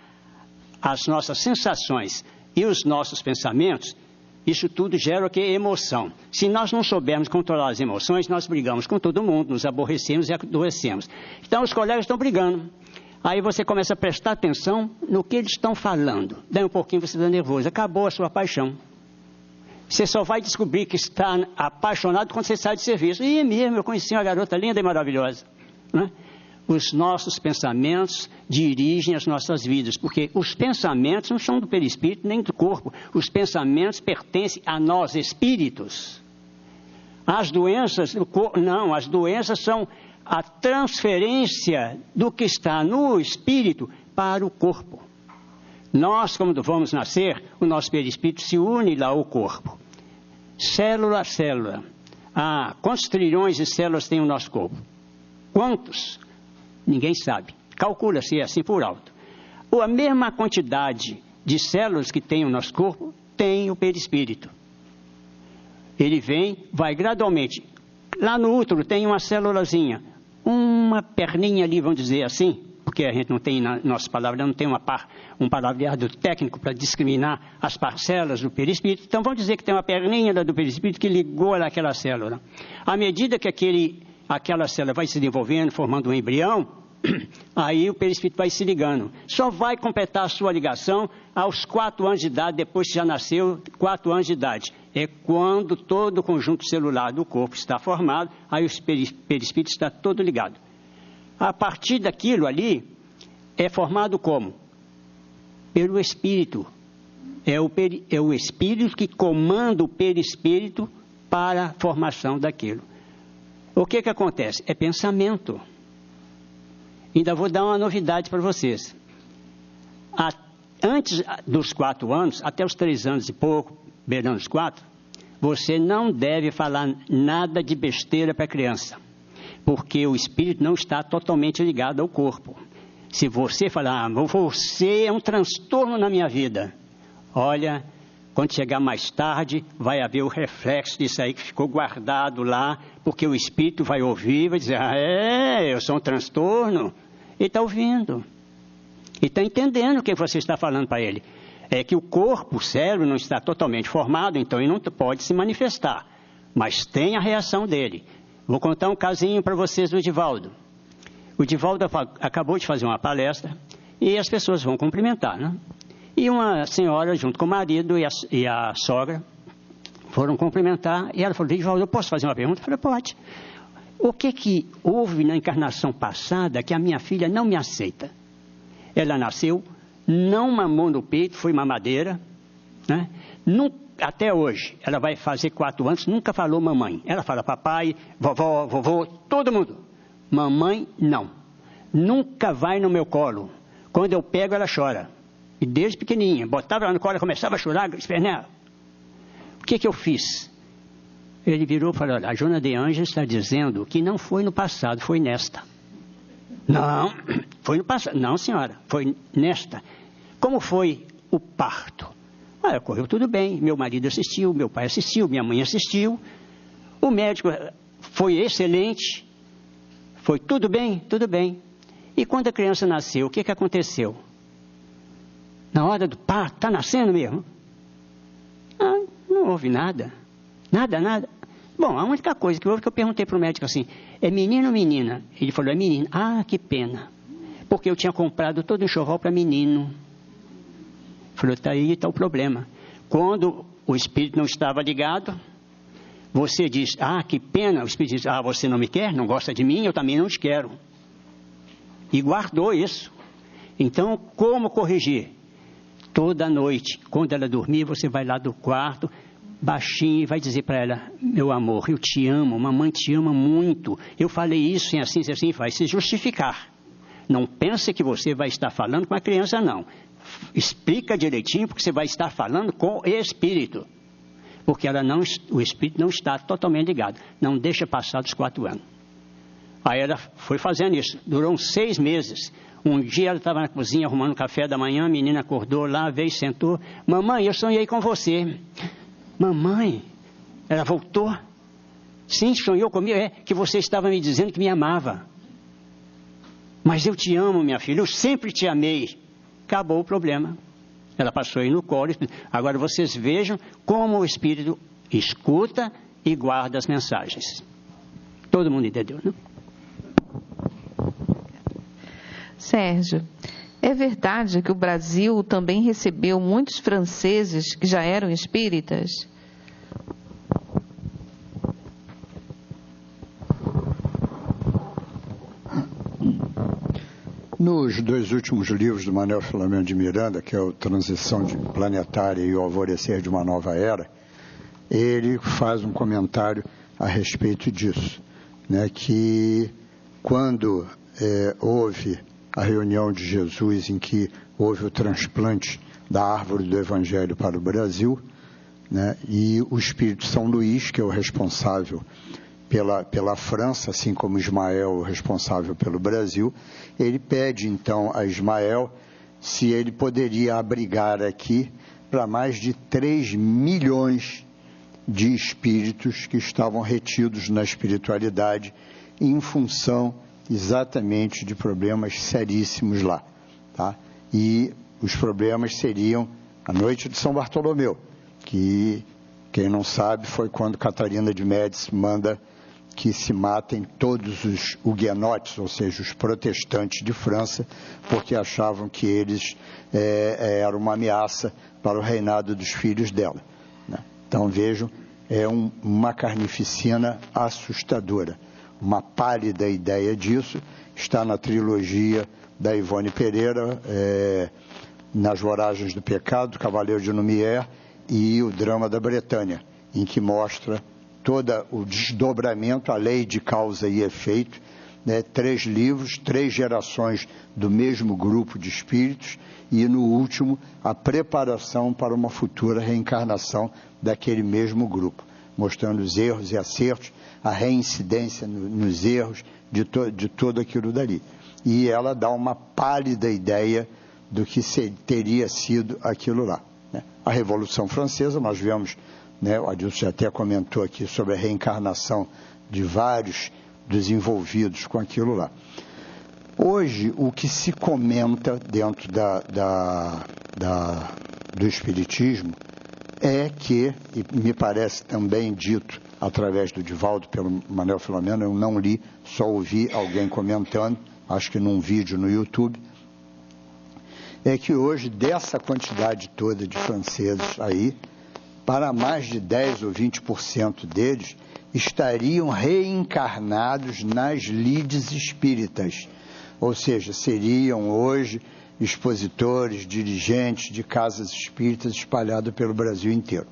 as nossas sensações e os nossos pensamentos, isso tudo gera o que? Emoção. Se nós não soubermos controlar as emoções, nós brigamos com todo mundo, nos aborrecemos e adoecemos. Então, os colegas estão brigando. Aí você começa a prestar atenção no que eles estão falando. Daí um pouquinho você está nervoso. Acabou a sua paixão. Você só vai descobrir que está apaixonado quando você sai de serviço. E mesmo, eu conheci uma garota linda e maravilhosa. Né? Os nossos pensamentos dirigem as nossas vidas, porque os pensamentos não são do perispírito nem do corpo. Os pensamentos pertencem a nós, espíritos. As doenças do corpo, não, as doenças são a transferência do que está no espírito para o corpo. Nós, quando vamos nascer, o nosso perispírito se une lá ao corpo. Célula a célula. Quantos trilhões de células tem o nosso corpo? Quantos? Ninguém sabe. Calcula-se assim por alto. A mesma quantidade de células que tem o nosso corpo, tem o perispírito. Ele vem, vai gradualmente. Lá no útero tem uma célulazinha, uma perninha ali, vamos dizer assim, porque a gente não tem, na nossa palavra, não tem um palavreado técnico para discriminar as parcelas do perispírito. Então vamos dizer que tem uma perninha do perispírito que ligou naquela célula. À medida que aquela célula vai se desenvolvendo, formando um embrião, aí o perispírito vai se ligando. Só vai completar a sua ligação aos 4 anos de idade, depois que já nasceu, 4 anos de idade. É quando todo o conjunto celular do corpo está formado, aí o perispírito está todo ligado. A partir daquilo ali, é formado como? Pelo espírito. É o espírito que comanda o perispírito para a formação daquilo. O que acontece? É pensamento. Ainda vou dar uma novidade para vocês. Antes dos 4 anos, até os 3 anos e pouco, beirando os 4, você não deve falar nada de besteira para a criança, porque o espírito não está totalmente ligado ao corpo. Se você falar, você é um transtorno na minha vida, olha, quando chegar mais tarde, vai haver o reflexo disso aí que ficou guardado lá, porque o espírito vai ouvir e vai dizer, eu sou um transtorno. Ele está ouvindo, ele está entendendo o que você está falando para ele. É que o corpo, o cérebro não está totalmente formado, então ele não pode se manifestar, mas tem a reação dele. Vou contar um casinho para vocês do Divaldo. O Divaldo acabou de fazer uma palestra e as pessoas vão cumprimentar, né? E uma senhora, junto com o marido e a sogra, foram cumprimentar e ela falou, Divaldo, eu posso fazer uma pergunta? Eu falei, pode. O que houve na encarnação passada que a minha filha não me aceita? Ela nasceu, não mamou no peito, foi mamadeira, né? Até hoje, ela vai fazer 4 anos, nunca falou mamãe. Ela fala papai, vovó, vovô, todo mundo. Mamãe, não. Nunca vai no meu colo. Quando eu pego, ela chora. E desde pequenininha, botava ela no colo, começava a chorar, espernela. O que eu fiz? Ele virou e falou, olha, a Joana de Anjos está dizendo que não foi no passado, foi nesta. Não, foi no passado. Não, senhora, foi nesta. Como foi o parto? Correu tudo bem. Meu marido assistiu, meu pai assistiu, minha mãe assistiu. O médico foi excelente. Foi tudo bem, tudo bem. E quando a criança nasceu, o que aconteceu? Na hora do parto, está nascendo mesmo? Não houve nada. Nada. Bom, a única coisa que houve que eu perguntei para o médico assim, é menino ou menina? Ele falou, é menino. Que pena. Porque eu tinha comprado todo o enxoval para menino. Falou, aí está o problema. Quando o espírito não estava ligado, você diz, que pena. O espírito diz, você não me quer, não gosta de mim, eu também não te quero. E guardou isso. Então, como corrigir? Toda noite, quando ela dormir, você vai lá do quarto, baixinho, e vai dizer para ela, meu amor, eu te amo, mamãe te ama muito. Eu falei isso, assim, vai se justificar. Não pense que você vai estar falando com a criança, não. Explica direitinho, porque você vai estar falando com o espírito. Porque o espírito não está totalmente ligado. Não deixa passar dos 4 anos. Aí ela foi fazendo isso. Durou uns 6 meses. Um dia ela estava na cozinha arrumando café da manhã. A menina acordou lá, veio e sentou. Mamãe, eu sonhei com você. Mamãe? Ela voltou. Sim, sonhou comigo. Que você estava me dizendo que me amava. Mas eu te amo, minha filha. Eu sempre te amei. Acabou o problema. Ela passou aí no colo. Agora vocês vejam como o espírito escuta e guarda as mensagens. Todo mundo entendeu, não? Sérgio, é verdade que o Brasil também recebeu muitos franceses que já eram espíritas? Nos 2 últimos livros do Manuel Filomeno de Miranda, que é o Transição Planetária e o Alvorecer de uma Nova Era, ele faz um comentário a respeito disso, né, que quando houve a reunião de Jesus em que houve o transplante da árvore do Evangelho para o Brasil, né, e o Espírito São Luís, que é o responsável pela França, assim como Ismael, o responsável pelo Brasil, ele pede então a Ismael se ele poderia abrigar aqui para mais de 3 milhões de espíritos que estavam retidos na espiritualidade em função exatamente de problemas seríssimos lá, tá? E os problemas seriam a noite de São Bartolomeu, que, quem não sabe, foi quando Catarina de Médici manda que se matem todos os huguenotes, ou seja, os protestantes de França, porque achavam que eles eram uma ameaça para o reinado dos filhos dela, né? Então, vejam, é uma carnificina assustadora. Uma pálida ideia disso está na trilogia da Ivone Pereira, Nas Voragens do Pecado, Cavaleiro de Lumière e o Drama da Bretanha, em que mostra todo o desdobramento, a lei de causa e efeito, né? 3 livros, 3 gerações do mesmo grupo de espíritos e, no último, a preparação para uma futura reencarnação daquele mesmo grupo. mostrando os erros e acertos, a reincidência nos erros de tudo aquilo dali. E ela dá uma pálida ideia do que teria sido aquilo lá, né? A Revolução Francesa, nós vemos, né, o Adilson já até comentou aqui sobre a reencarnação de vários dos envolvidos com aquilo lá. Hoje, o que se comenta dentro do Espiritismo é que, e me parece também dito através do Divaldo pelo Manuel Filomeno, eu não li, só ouvi alguém comentando, acho que num vídeo no YouTube, é que hoje, dessa quantidade toda de franceses aí, para mais de 10 ou 20% deles, estariam reencarnados nas lides espíritas, ou seja, seriam hoje expositores, dirigentes de casas espíritas espalhadas pelo Brasil inteiro.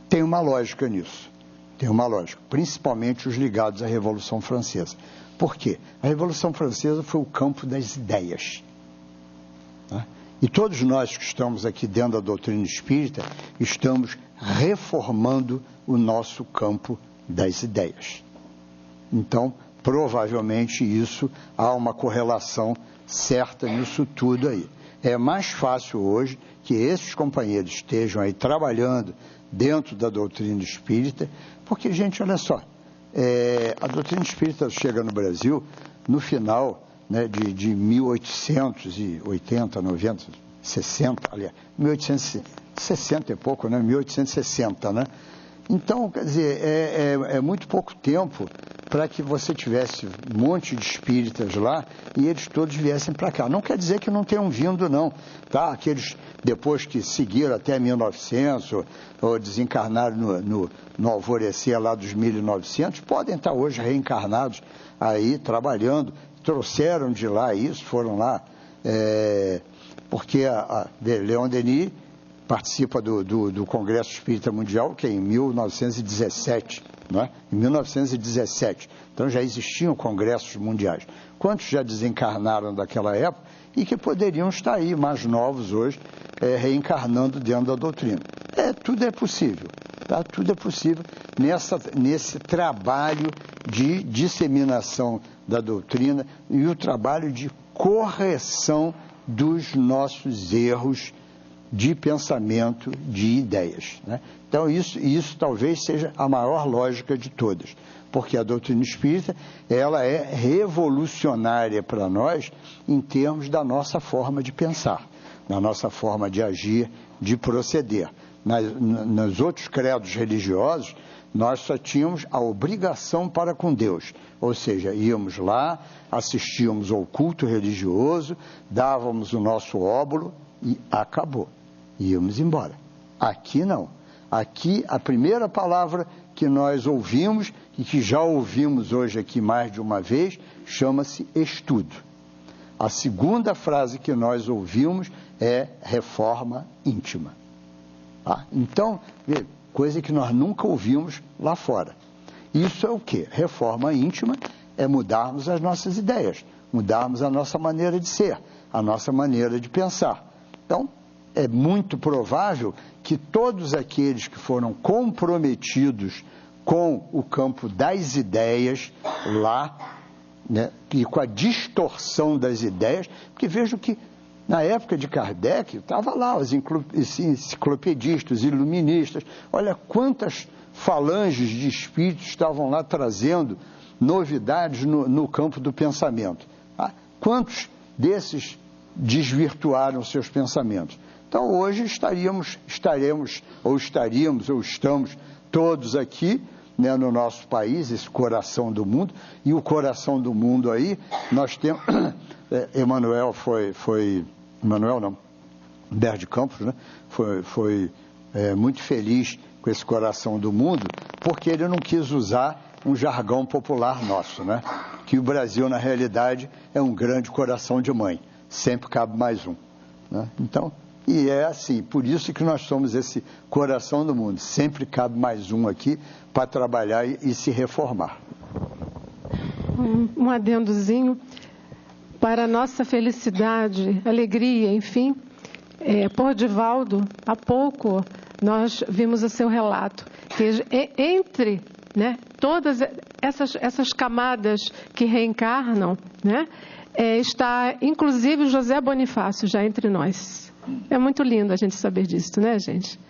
Tem uma lógica nisso, tem uma lógica, principalmente os ligados à Revolução Francesa. Por quê? A Revolução Francesa foi o campo das ideias, né? E todos nós que estamos aqui dentro da doutrina espírita, estamos reformando o nosso campo das ideias. Então, provavelmente isso, há uma correlação certa nisso tudo aí. É mais fácil hoje que esses companheiros estejam aí trabalhando dentro da doutrina espírita, porque, gente, olha só, a doutrina espírita chega no Brasil no final, né, de 1880, 90, 60, aliás, 1860 e pouco, né, 1860, né? Então, quer dizer, é muito pouco tempo para que você tivesse um monte de espíritas lá e eles todos viessem para cá. Não quer dizer que não tenham vindo, não, tá? Aqueles, depois que seguiram até 1900 ou desencarnaram no alvorecer lá dos 1900, podem estar hoje reencarnados aí, trabalhando, trouxeram de lá isso, foram lá, porque Leon Denis participa do Congresso Espírita Mundial, que é em 1917, não é? Em 1917. Então já existiam congressos mundiais. Quantos já desencarnaram daquela época e que poderiam estar aí, mais novos hoje, reencarnando dentro da doutrina? Tudo é possível, tá? Tudo é possível nesse trabalho de disseminação da doutrina e o trabalho de correção dos nossos erros de pensamento, de ideias, né? Então isso talvez seja a maior lógica de todas, porque a doutrina espírita, ela é revolucionária para nós em termos da nossa forma de pensar, na nossa forma de agir, de proceder. Nos outros credos religiosos, nós só tínhamos a obrigação para com Deus, ou seja, íamos lá, assistíamos ao culto religioso, dávamos o nosso óbolo e acabou. Íamos embora. Aqui não. Aqui a primeira palavra que nós ouvimos e que já ouvimos hoje aqui mais de uma vez, chama-se estudo. A segunda frase que nós ouvimos é reforma íntima. Tá? Então, coisa que nós nunca ouvimos lá fora. Isso é o quê? Reforma íntima é mudarmos as nossas ideias, mudarmos a nossa maneira de ser, a nossa maneira de pensar. Então, é muito provável que todos aqueles que foram comprometidos com o campo das ideias lá, né, e com a distorção das ideias, porque vejo que na época de Kardec, estava lá os enciclopedistas, iluministas, olha quantas falanges de espíritos estavam lá trazendo novidades no campo do pensamento. Tá? Quantos desses desvirtuaram seus pensamentos? Então hoje estaríamos estamos todos aqui, né, no nosso país, esse coração do mundo, e o coração do mundo aí, nós temos, Humberto de Campos, né, foi muito feliz com esse coração do mundo, porque ele não quis usar um jargão popular nosso, né, que o Brasil, na realidade, é um grande coração de mãe, sempre cabe mais um, né? Então, e é assim, por isso que nós somos esse coração do mundo, sempre cabe mais um aqui para trabalhar e se reformar. Um adendozinho, para nossa felicidade, alegria, enfim, por Divaldo, há pouco nós vimos o seu relato, que entre, né, todas essas camadas que reencarnam, né, está inclusive José Bonifácio já entre nós. É muito lindo a gente saber disso, né, gente?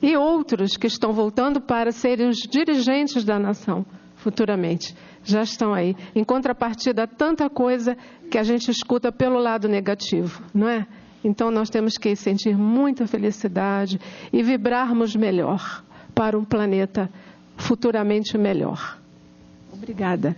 E outros que estão voltando para serem os dirigentes da nação futuramente, já estão aí. Em contrapartida a tanta coisa que a gente escuta pelo lado negativo, não é? Então nós temos que sentir muita felicidade e vibrarmos melhor para um planeta futuramente melhor. Obrigada.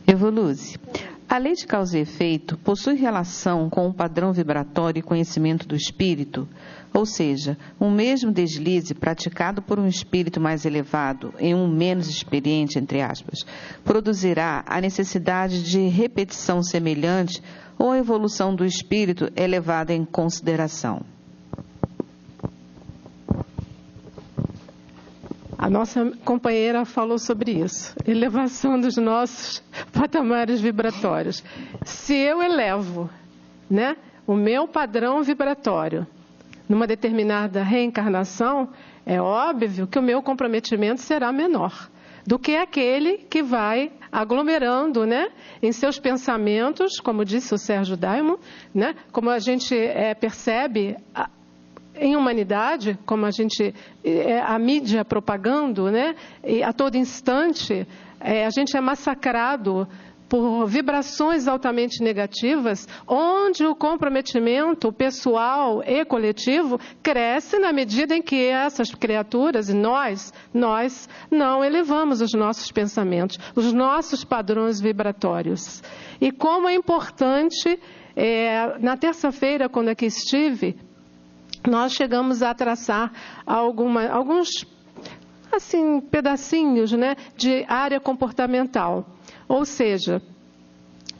Evoluse. A lei de causa e efeito possui relação com o padrão vibratório e conhecimento do espírito? Ou seja, um mesmo deslize praticado por um espírito mais elevado em um menos experiente, entre aspas, produzirá a necessidade de repetição semelhante ou a evolução do espírito é levada em consideração? A nossa companheira falou sobre isso, elevação dos nossos patamares vibratórios. Se eu elevo, né, o meu padrão vibratório numa determinada reencarnação, é óbvio que o meu comprometimento será menor do que aquele que vai aglomerando, né, em seus pensamentos, como disse o Sérgio Daimon, né, como a gente percebe em humanidade, como a mídia propagando, né, e a todo instante, a gente é massacrado por vibrações altamente negativas, onde o comprometimento pessoal e coletivo cresce na medida em que essas criaturas e nós não elevamos os nossos pensamentos, os nossos padrões vibratórios. E como é importante, na terça-feira, quando aqui estive, nós chegamos a traçar alguns assim, pedacinhos, né, de área comportamental. Ou seja,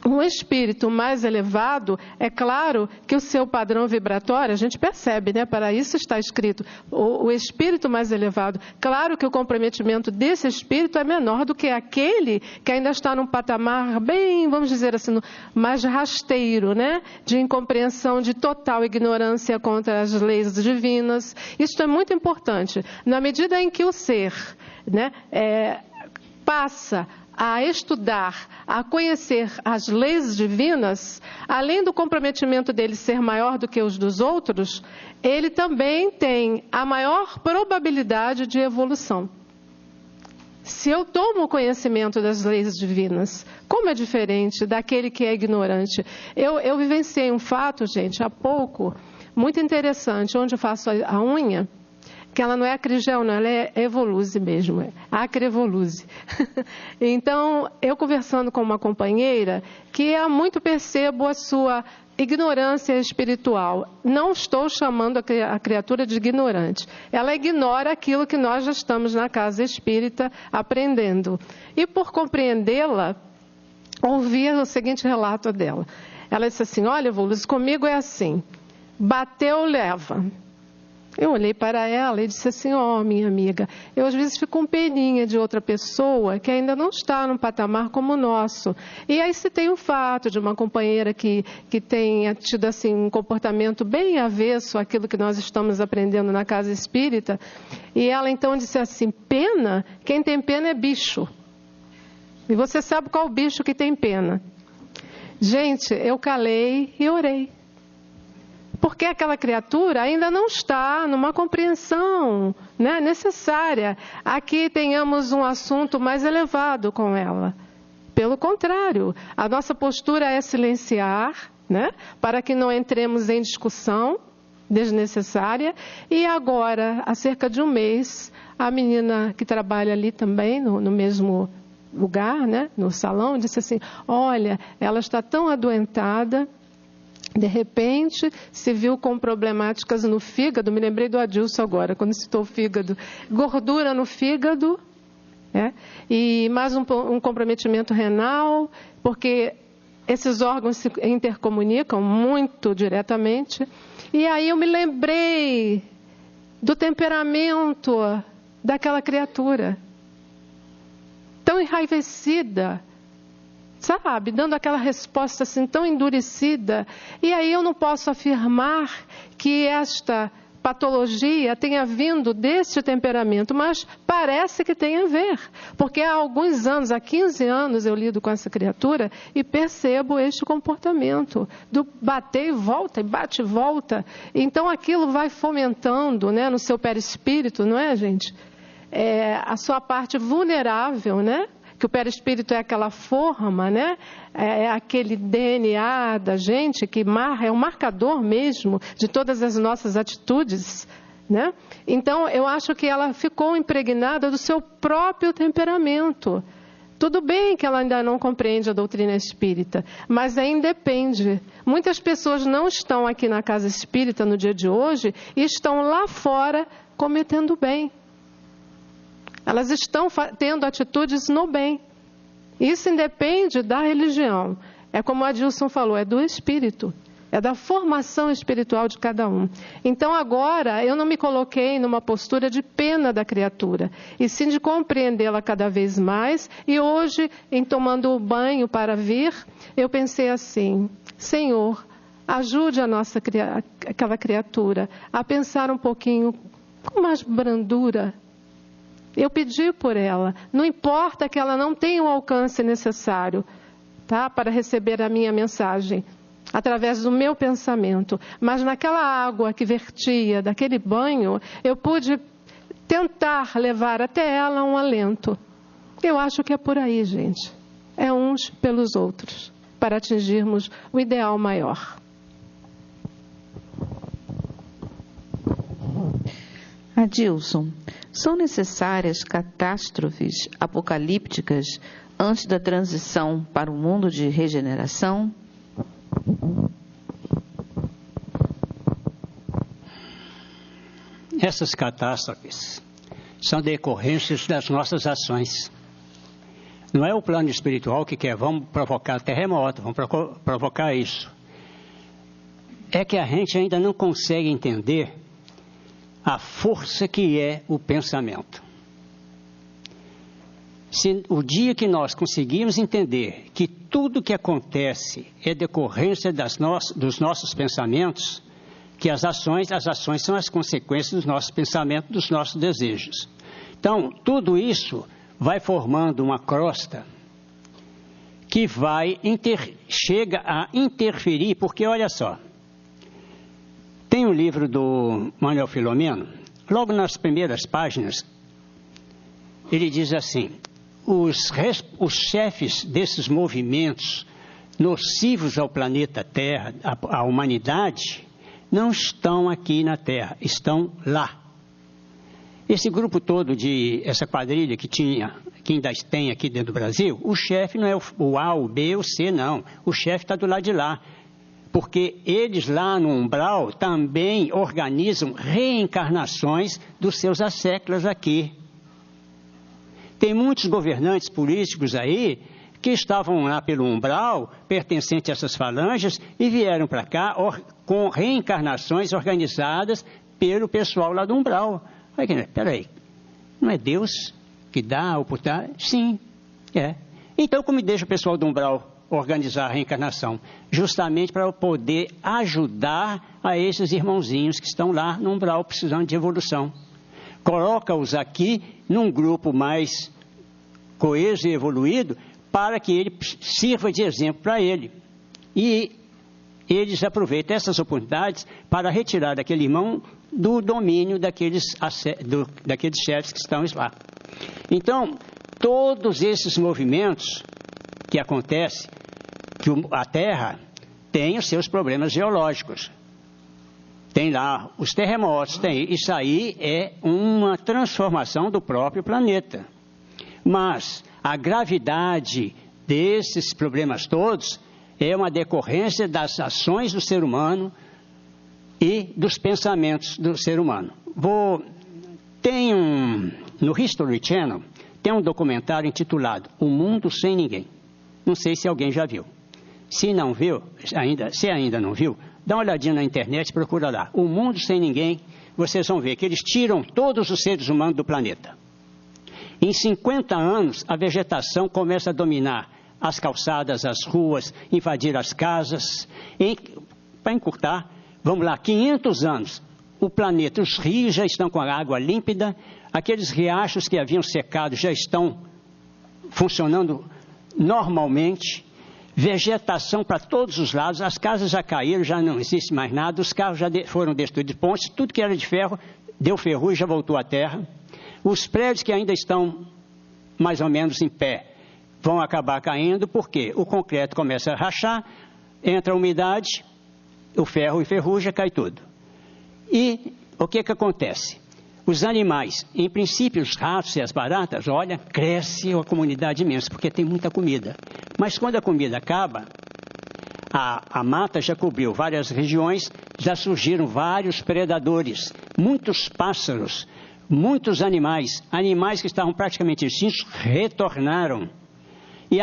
um espírito mais elevado, é claro que o seu padrão vibratório, a gente percebe, né? Para isso está escrito, o espírito mais elevado. Claro que o comprometimento desse espírito é menor do que aquele que ainda está num patamar bem, vamos dizer assim, mais rasteiro, né? De incompreensão, de total ignorância contra as leis divinas. Isso é muito importante. Na medida em que o ser, né, passa a estudar, a conhecer as leis divinas, além do comprometimento dele ser maior do que os dos outros, ele também tem a maior probabilidade de evolução. Se eu tomo conhecimento das leis divinas, como é diferente daquele que é ignorante? Eu vivenciei um fato, gente, há pouco, muito interessante, onde eu faço a unha, que ela não é acrigel, não, ela é Evoluse mesmo, é Acrevoluse. Então, eu conversando com uma companheira, que há muito percebo a sua ignorância espiritual. Não estou chamando a criatura de ignorante. Ela ignora aquilo que nós já estamos na casa espírita aprendendo. E por compreendê-la, ouvi o seguinte relato dela. Ela disse assim, olha, Evoluse, comigo é assim, bateu, leva. Eu olhei para ela e disse assim, minha amiga, eu às vezes fico com peninha de outra pessoa que ainda não está num patamar como o nosso. E aí se tem o fato de uma companheira que tenha tido assim, um comportamento bem avesso àquilo que nós estamos aprendendo na casa espírita, e ela então disse assim, pena? Quem tem pena é bicho. E você sabe qual o bicho que tem pena? Gente, eu calei e orei. Porque aquela criatura ainda não está numa compreensão, né, necessária a que tenhamos um assunto mais elevado com ela. Pelo contrário, a nossa postura é silenciar, né, para que não entremos em discussão desnecessária. E agora, há cerca de um mês, a menina que trabalha ali também, no mesmo lugar, né, no salão, disse assim, olha, ela está tão adoentada, de repente, se viu com problemáticas no fígado, me lembrei do Adilson agora, quando citou o fígado, gordura no fígado, e mais um comprometimento renal, porque esses órgãos se intercomunicam muito diretamente, e aí eu me lembrei do temperamento daquela criatura. Tão enraivecida, sabe? Dando aquela resposta assim tão endurecida. E aí eu não posso afirmar que esta patologia tenha vindo deste temperamento, mas parece que tem a ver, porque há alguns anos, há 15 anos eu lido com essa criatura e percebo este comportamento do bater e volta, e bate e volta. Então aquilo vai fomentando, né, no seu perispírito, não é, gente? A sua parte vulnerável, né? Que o perispírito é aquela forma, né? É aquele DNA da gente que é um marcador mesmo de todas as nossas atitudes, né? Então, eu acho que ela ficou impregnada do seu próprio temperamento. Tudo bem que ela ainda não compreende a doutrina espírita, mas aí depende. Muitas pessoas não estão aqui na casa espírita no dia de hoje e estão lá fora cometendo bem. Elas estão tendo atitudes no bem. Isso independe da religião. É como o Adilson falou, é do espírito. É da formação espiritual de cada um. Então agora eu não me coloquei numa postura de pena da criatura, e sim de compreendê-la cada vez mais. E hoje, em tomando o banho para vir, eu pensei assim: Senhor, ajude aquela criatura a pensar um pouquinho com mais brandura. Eu pedi por ela, não importa que ela não tenha o alcance necessário, tá, para receber a minha mensagem, através do meu pensamento, mas naquela água que vertia daquele banho, eu pude tentar levar até ela um alento. Eu acho que é por aí, gente. É uns pelos outros, para atingirmos o ideal maior. Adilson, são necessárias catástrofes apocalípticas antes da transição para o mundo de regeneração? Essas catástrofes são decorrências das nossas ações. Não é o plano espiritual que quer, vamos provocar terremoto, vamos provocar isso. É que a gente ainda não consegue entender a força que é o pensamento. Se o dia que nós conseguimos entender que tudo que acontece é decorrência dos nossos pensamentos, que as ações são as consequências dos nossos pensamentos, dos nossos desejos. Então, tudo isso vai formando uma crosta que chega a interferir, porque olha só, tem um livro do Manuel Filomeno, logo nas primeiras páginas, ele diz assim: os chefes desses movimentos nocivos ao planeta Terra, à humanidade, não estão aqui na Terra, estão lá. Esse grupo todo essa quadrilha que ainda tem aqui dentro do Brasil, o chefe não é o A, o B, o C, não. O chefe está do lado de lá. Porque eles lá no umbral também organizam reencarnações dos seus asseclas aqui. Tem muitos governantes políticos aí que estavam lá pelo umbral, pertencentes a essas falanges, e vieram para cá com reencarnações organizadas pelo pessoal lá do umbral. Peraí, não é Deus que dá a oportunidade? Sim, é. Então, como deixa o pessoal do umbral organizar a reencarnação? Justamente para poder ajudar a esses irmãozinhos que estão lá no umbral precisando de evolução. Coloca-os aqui num grupo mais coeso e evoluído para que ele sirva de exemplo para ele. E eles aproveitam essas oportunidades para retirar aquele irmão do domínio daqueles chefes que estão lá. Então, todos esses movimentos que acontecem, que a Terra tem os seus problemas geológicos. Tem lá os terremotos, isso aí é uma transformação do próprio planeta. Mas a gravidade desses problemas todos é uma decorrência das ações do ser humano e dos pensamentos do ser humano. No History Channel, tem um documentário intitulado O Mundo Sem Ninguém. Não sei se alguém já viu. Se não viu, se ainda não viu, dá uma olhadinha na internet, procura lá. O Mundo Sem Ninguém, vocês vão ver que eles tiram todos os seres humanos do planeta. Em 50 anos, a vegetação começa a dominar as calçadas, as ruas, invadir as casas. Para encurtar, vamos lá, 500 anos, o planeta, os rios já estão com a água límpida, aqueles riachos que haviam secado já estão funcionando normalmente, vegetação para todos os lados, as casas já caíram, já não existe mais nada, os carros já foram destruídos, pontes, tudo que era de ferro deu ferrugem, já voltou à terra. Os prédios que ainda estão mais ou menos em pé vão acabar caindo, porque o concreto começa a rachar, entra a umidade, o ferro enferruja, cai tudo. E o que acontece? Os animais, em princípio os ratos e as baratas, olha, cresce uma comunidade imensa, porque tem muita comida. Mas quando a comida acaba, a mata já cobriu várias regiões, já surgiram vários predadores, muitos pássaros, muitos animais que estavam praticamente extintos, retornaram. E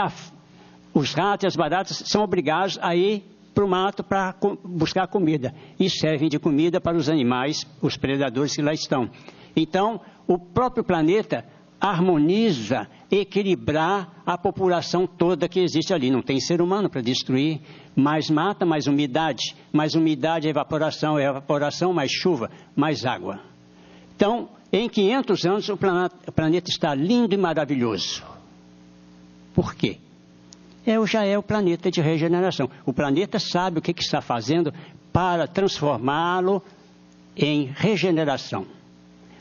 os ratos e as baratas são obrigados a ir para o mato para buscar comida. E servem de comida para os animais, os predadores que lá estão. Então, o próprio planeta harmoniza, equilibrar a população toda que existe ali. Não tem ser humano para destruir. Mais mata, mais umidade é evaporação, mais chuva, mais água. Então, em 500 anos, o planeta está lindo e maravilhoso. Por quê? Já é o planeta de regeneração. O planeta sabe o que está fazendo para transformá-lo em regeneração.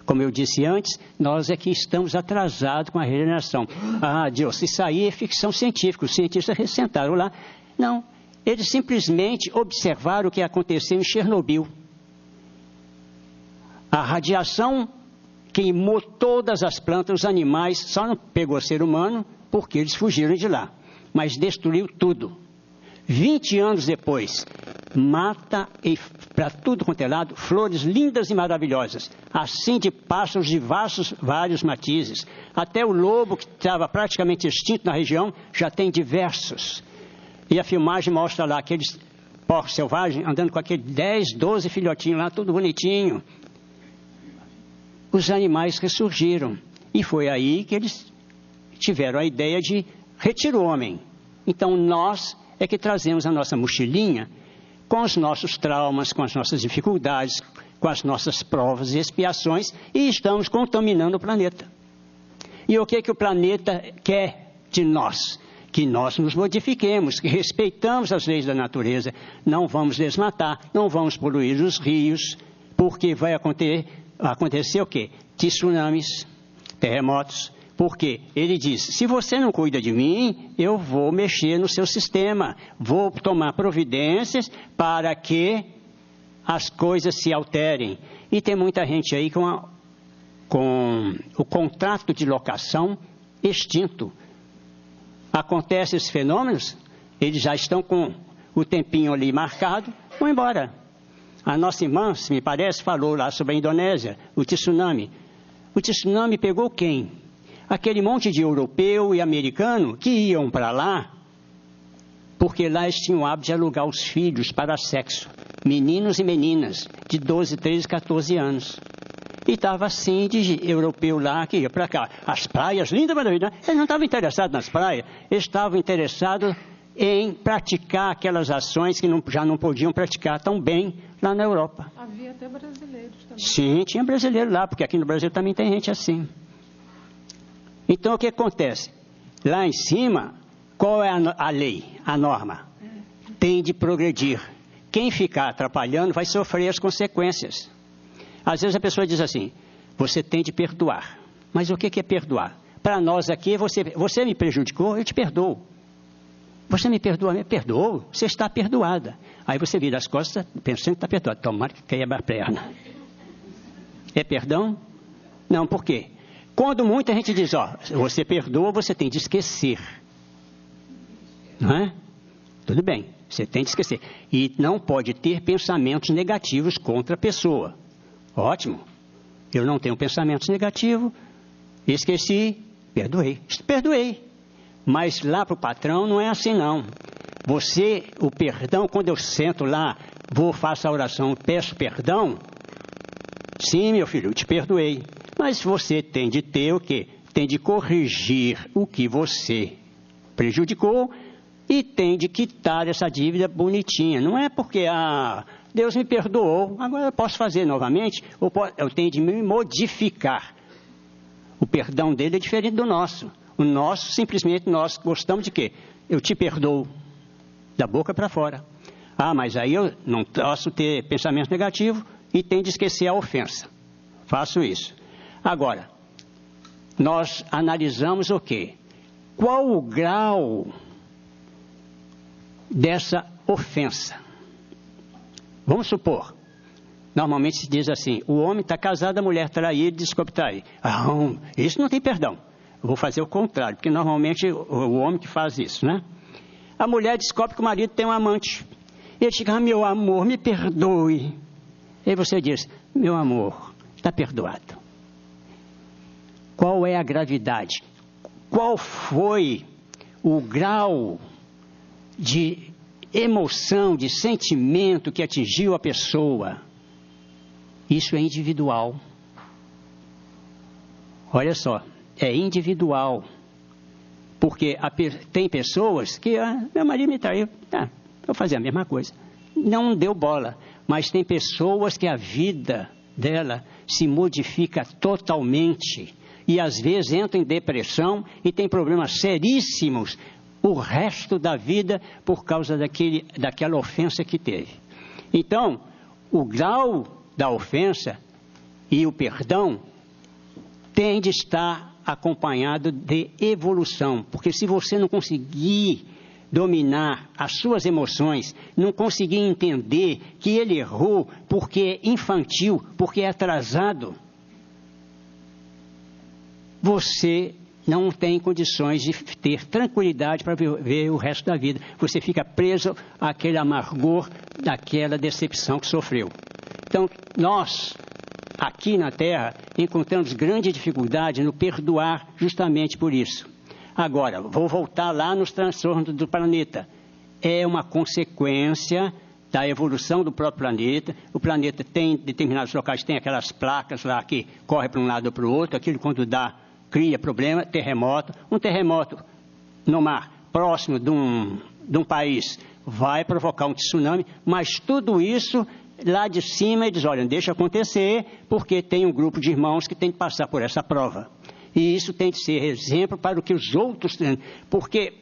Como eu disse antes, nós é que estamos atrasados com a regeneração. Ah, Deus, isso aí é ficção científica. Os cientistas sentaram lá. Não, eles simplesmente observaram o que aconteceu em Chernobyl. A radiação queimou todas as plantas, os animais, só não pegou ser humano porque eles fugiram de lá. Mas destruiu tudo. 20 anos depois, mata para tudo quanto é lado, flores lindas e maravilhosas, assim de pássaros de vários matizes. Até o lobo, que estava praticamente extinto na região, já tem diversos. E a filmagem mostra lá aqueles porcos selvagens andando com aqueles 10, 12 filhotinhos lá, tudo bonitinho. Os animais ressurgiram. E foi aí que eles tiveram a ideia de retirar o homem. Então nós é que trazemos a nossa mochilinha com os nossos traumas, com as nossas dificuldades, com as nossas provas e expiações, e estamos contaminando o planeta. E o que o planeta quer de nós? Que nós nos modifiquemos, que respeitamos as leis da natureza, não vamos desmatar, não vamos poluir os rios, porque vai acontecer o quê? Tsunamis, terremotos. Porque ele diz, se você não cuida de mim, eu vou mexer no seu sistema, vou tomar providências para que as coisas se alterem. E tem muita gente aí com o contrato de locação extinto. Acontecem esses fenômenos, eles já estão com o tempinho ali marcado, vão embora. A nossa irmã, se me parece, falou lá sobre a Indonésia, o tsunami. O tsunami pegou quem? Aquele monte de europeu e americano que iam para lá, porque lá eles tinham o hábito de alugar os filhos para sexo, meninos e meninas, de 12, 13, 14 anos. E estava assim de europeu lá, que ia para cá. As praias, linda maravilha. Eles não estavam interessados nas praias, eles estavam interessados em praticar aquelas ações que já não podiam praticar tão bem lá na Europa. Havia até brasileiros também. Sim, tinha brasileiro lá, porque aqui no Brasil também tem gente assim. Então, o que acontece? Lá em cima, qual é a lei, a norma? Tem de progredir. Quem ficar atrapalhando vai sofrer as consequências. Às vezes a pessoa diz assim, você tem de perdoar. Mas o que é perdoar? Para nós aqui, você me prejudicou, eu te perdoo. Você me perdoa, me perdoou, você está perdoada. Aí você vira as costas, pensando que está perdoado. Tomara que quebra a perna. É perdão? Não, por quê? Quando muita gente diz, você perdoa, você tem de esquecer. Não é? Tudo bem, você tem de esquecer. E não pode ter pensamentos negativos contra a pessoa. Ótimo. Eu não tenho pensamentos negativos, esqueci, perdoei. Mas lá para o patrão não é assim não. O perdão, quando eu sento lá, faço a oração, peço perdão, Sim, meu filho, eu te perdoei. Mas você tem de ter o quê? Tem de corrigir o que você prejudicou e tem de quitar essa dívida bonitinha. Não é porque Deus me perdoou, agora eu posso fazer novamente, eu tenho de me modificar. O perdão dele é diferente do nosso. O nosso, simplesmente, nós gostamos de quê? Eu te perdoo, da boca para fora. Mas aí eu não posso ter pensamento negativo e tenho de esquecer a ofensa. Faço isso. Agora, nós analisamos o quê? Qual o grau dessa ofensa? Vamos supor, normalmente se diz assim, o homem está casado, a mulher trair, desculpe trair. Isso não tem perdão. Eu vou fazer o contrário, porque normalmente o homem que faz isso, né? A mulher descobre que o marido tem um amante. Ele diz, meu amor, me perdoe. E você diz, meu amor, está perdoado. Qual é a gravidade? Qual foi o grau de emoção, de sentimento que atingiu a pessoa? Isso é individual. Olha só, é individual. Porque tem pessoas que, meu marido me traiu, eu fazia a mesma coisa. Não deu bola. Mas tem pessoas que a vida dela se modifica totalmente. E às vezes entra em depressão e tem problemas seríssimos o resto da vida por causa daquela ofensa que teve. Então, o grau da ofensa e o perdão tem de estar acompanhado de evolução, porque se você não conseguir dominar as suas emoções, não conseguir entender que ele errou porque é infantil, porque é atrasado, você não tem condições de ter tranquilidade para viver o resto da vida. Você fica preso àquele amargor daquela decepção que sofreu. Então, nós, aqui na Terra, encontramos grande dificuldade no perdoar justamente por isso. Agora, vou voltar lá nos transtornos do planeta. É uma consequência da evolução do próprio planeta. O planeta tem, determinados locais, tem aquelas placas lá que correm para um lado ou para o outro. Aquilo quando cria problema, terremoto. Um terremoto no mar, próximo de um país, vai provocar um tsunami. Mas tudo isso, lá de cima, eles olham, deixa acontecer, porque tem um grupo de irmãos que tem que passar por essa prova. E isso tem de ser exemplo para o que os outros têm. Porque,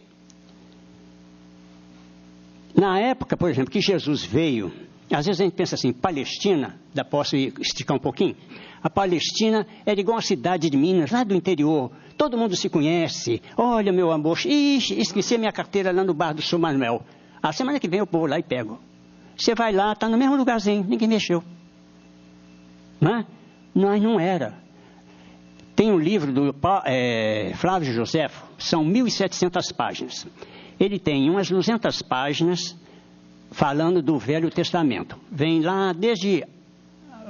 na época, por exemplo, que Jesus veio, às vezes a gente pensa assim, Palestina, posso esticar um pouquinho? A Palestina era igual a cidade de Minas, lá do interior. Todo mundo se conhece. Olha, meu amor, esqueci a minha carteira lá no bar do São Manuel. A semana que vem eu vou lá e pego. Você vai lá, está no mesmo lugarzinho, ninguém mexeu. Não é? Nós não era. Tem um livro do Flávio Joséfo, são 1.700 páginas. Ele tem umas 200 páginas falando do Velho Testamento. Vem lá desde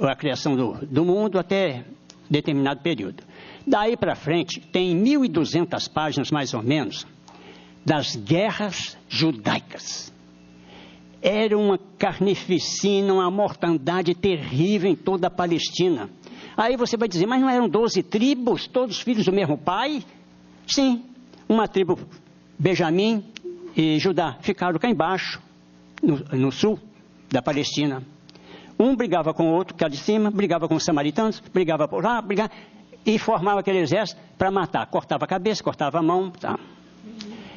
a criação do mundo até determinado período. Daí para frente, tem 1.200 páginas, mais ou menos, das guerras judaicas. Era uma carnificina, uma mortandade terrível em toda a Palestina. Aí você vai dizer, mas não eram 12 tribos, todos filhos do mesmo pai? Sim, uma tribo, Benjamim e Judá, ficaram cá embaixo, no sul da Palestina. Um brigava com o outro, que era de cima, brigava com os samaritanos, brigava por lá, e formava aquele exército para matar. Cortava a cabeça, cortava a mão, tá.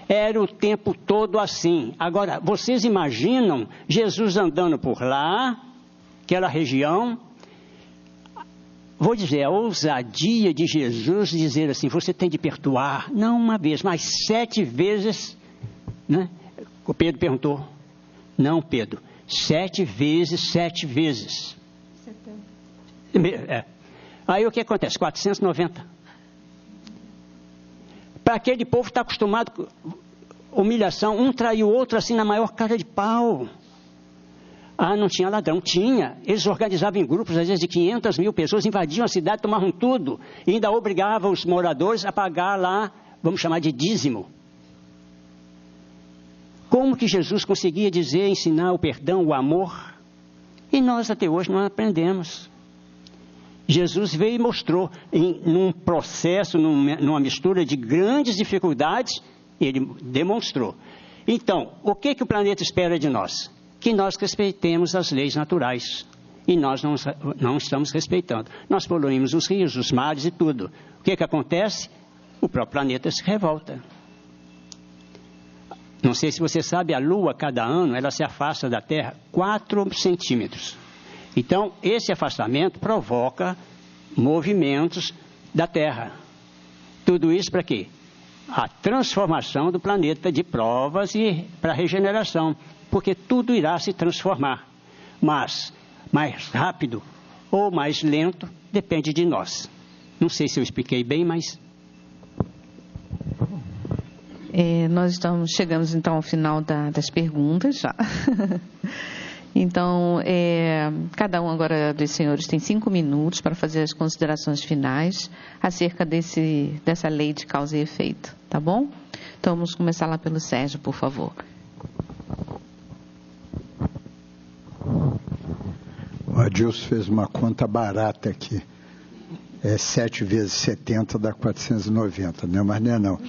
Era o tempo todo assim. Agora, vocês imaginam Jesus andando por lá, aquela região. Vou dizer, a ousadia de Jesus dizer assim, você tem de perdoar, não uma vez, mas 7 vezes, né? O Pedro perguntou, não, Pedro, 7 vezes, 7 vezes. 70. Aí o que acontece? 490. Para aquele povo que está acostumado com humilhação, um traiu o outro assim na maior cara de pau. Não tinha ladrão? Tinha. Eles organizavam em grupos, às vezes de 500 mil pessoas, invadiam a cidade, tomavam tudo. E ainda obrigavam os moradores a pagar lá, vamos chamar de dízimo. Como que Jesus conseguia dizer, ensinar o perdão, o amor? E nós até hoje não aprendemos. Jesus veio e mostrou, num processo, numa mistura de grandes dificuldades, ele demonstrou. Então, o que o planeta espera de nós? Que nós respeitemos as leis naturais. E nós não estamos respeitando. Nós poluímos os rios, os mares e tudo. O que acontece? O próprio planeta se revolta. Não sei se você sabe, a Lua, cada ano, ela se afasta da Terra 4 centímetros. Então, esse afastamento provoca movimentos da Terra. Tudo isso para quê? A transformação do planeta, de provas e para regeneração. Porque tudo irá se transformar. Mas mais rápido ou mais lento, depende de nós. Não sei se eu expliquei bem, mas... Nós chegamos então ao final das perguntas já. Então, cada um agora dos senhores tem 5 minutos para fazer as considerações finais acerca dessa lei de causa e efeito, tá bom? Então, vamos começar lá pelo Sérgio, por favor. O Adilson fez uma conta barata aqui. 7 vezes 70 dá 490, né? Mas não é não.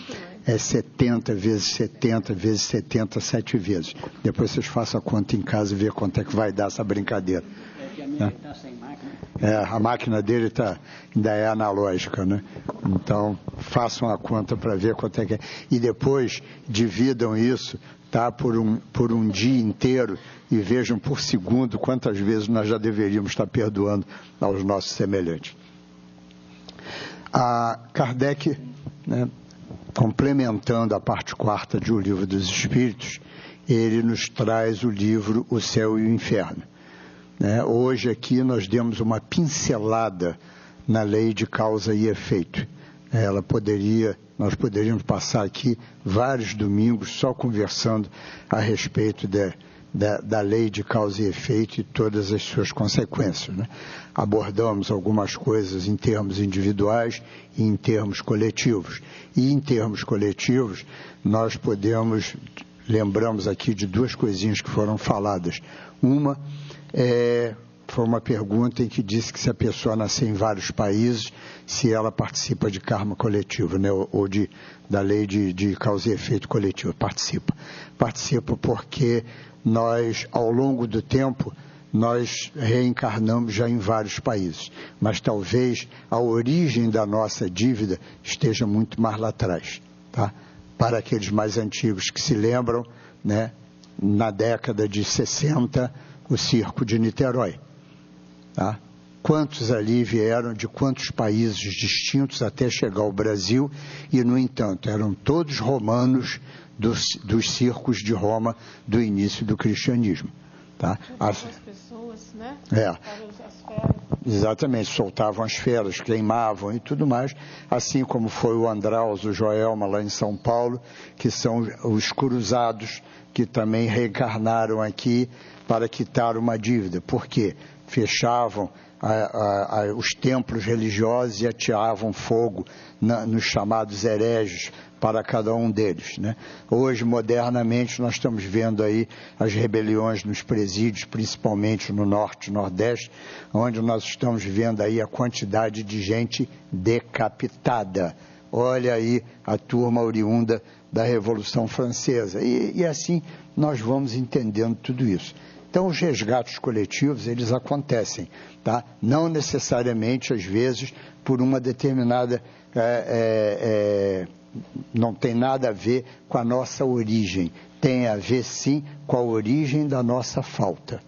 É 70 vezes 70 vezes 70, 7 vezes. Depois vocês façam a conta em casa e vejam quanto é que vai dar essa brincadeira. Que a minha está sem máquina. A máquina dele ainda é analógica, né? Então, façam a conta para ver quanto é que é. E depois, dividam isso, tá? Por um dia inteiro e vejam por segundo quantas vezes nós já deveríamos estar perdoando aos nossos semelhantes. A Kardec, né, complementando a parte 4ª de O Livro dos Espíritos, ele nos traz o livro O Céu e o Inferno. Hoje aqui nós demos uma pincelada na lei de causa e efeito. Nós poderíamos passar aqui vários domingos só conversando a respeito da lei de causa e efeito e todas as suas consequências, né? Abordamos algumas coisas em termos individuais e em termos coletivos. E em termos coletivos, nós lembramos aqui de 2 coisinhas que foram faladas. Uma foi uma pergunta em que disse que se a pessoa nascer em vários países, se ela participa de karma coletivo, né? Ou da lei de causa e efeito coletivo. Participa porque nós, ao longo do tempo, nós reencarnamos já em vários países, mas talvez a origem da nossa dívida esteja muito mais lá atrás, tá? Para aqueles mais antigos que se lembram, né, na década de 60, o circo de Niterói, tá? Quantos ali vieram de quantos países distintos até chegar ao Brasil e, no entanto, eram todos romanos dos circos de Roma do início do cristianismo. Tá? As pessoas, né? As feras. Exatamente, soltavam as feras, queimavam e tudo mais, assim como foi o Andraus, o Joelma lá em São Paulo, que são os cruzados que também reencarnaram aqui para quitar uma dívida. Por quê? Fechavam os templos religiosos e atiravam fogo nos chamados hereges para cada um deles, né? Hoje, modernamente, nós estamos vendo aí as rebeliões nos presídios, principalmente no Norte e Nordeste, onde nós estamos vendo aí a quantidade de gente decapitada. Olha aí a turma oriunda da Revolução Francesa. E assim nós vamos entendendo tudo isso. Então, os resgates coletivos, eles acontecem, tá? Não necessariamente, às vezes, por uma determinada... não tem nada a ver com a nossa origem. Tem a ver, sim, com a origem da nossa falta.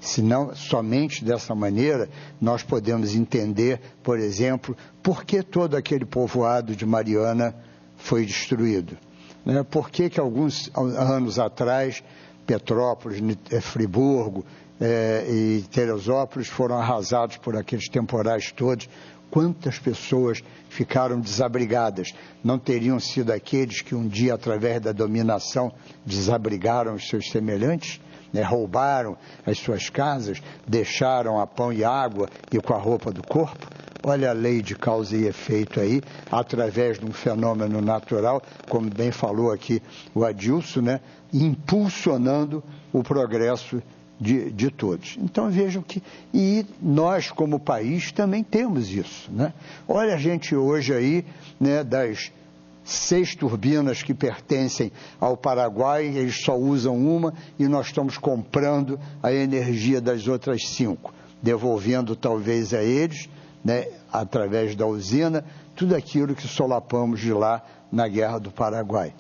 Senão, somente dessa maneira, nós podemos entender, por exemplo, por que todo aquele povoado de Mariana foi destruído. Né? Por que alguns anos atrás... Petrópolis, Friburgo e Teresópolis foram arrasados por aqueles temporais todos. Quantas pessoas ficaram desabrigadas? Não teriam sido aqueles que um dia, através da dominação, desabrigaram os seus semelhantes? Né? Roubaram as suas casas, deixaram a pão e água e com a roupa do corpo? Olha a lei de causa e efeito aí, através de um fenômeno natural, como bem falou aqui o Adilson, né? Impulsionando o progresso de todos. Então vejam que, e nós como país também temos isso, né? Olha a gente hoje aí, né, das 6 turbinas que pertencem ao Paraguai, eles só usam uma e nós estamos comprando a energia das outras 5, devolvendo talvez a eles, né, através da usina, tudo aquilo que solapamos de lá na Guerra do Paraguai.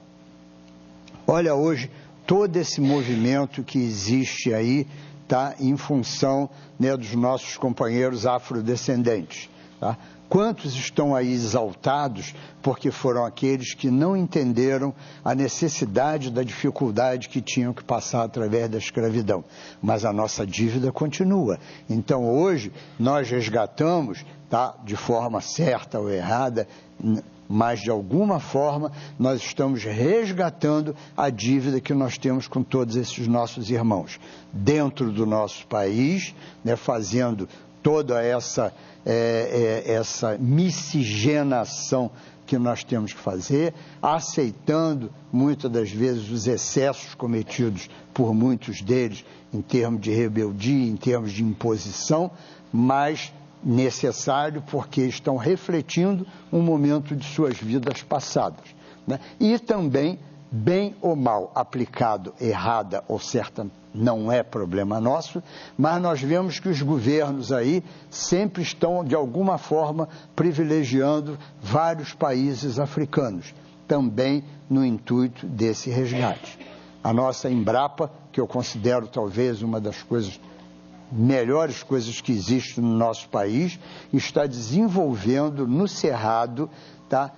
Olha hoje todo esse movimento que existe aí, tá, em função, né, dos nossos companheiros afrodescendentes, tá? Quantos estão aí exaltados porque foram aqueles que não entenderam a necessidade da dificuldade que tinham que passar através da escravidão. Mas a nossa dívida continua. Então hoje nós resgatamos, tá, de forma certa ou errada, mas de alguma forma nós estamos resgatando a dívida que nós temos com todos esses nossos irmãos. Dentro do nosso país, né, fazendo toda essa miscigenação que nós temos que fazer, aceitando muitas das vezes os excessos cometidos por muitos deles em termos de rebeldia, em termos de imposição, mas necessário porque estão refletindo um momento de suas vidas passadas, né? E também, bem ou mal aplicado, errada ou certa, não é problema nosso, mas nós vemos que os governos aí sempre estão, de alguma forma, privilegiando vários países africanos, também no intuito desse resgate. A nossa Embrapa, que eu considero talvez uma das melhores coisas que existe no nosso país, está desenvolvendo no Cerrado, tá,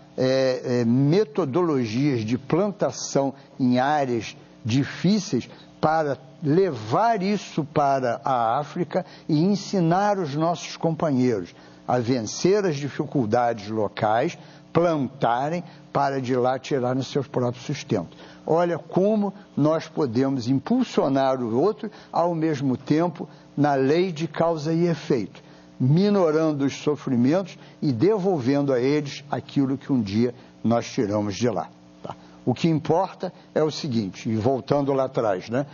metodologias de plantação em áreas difíceis para levar isso para a África e ensinar os nossos companheiros a vencer as dificuldades locais, plantarem para de lá tirarem seus próprios sustentos. Olha como nós podemos impulsionar o outro ao mesmo tempo na lei de causa e efeito, minorando os sofrimentos e devolvendo a eles aquilo que um dia nós tiramos de lá. Tá? O que importa é o seguinte, e voltando lá atrás, né?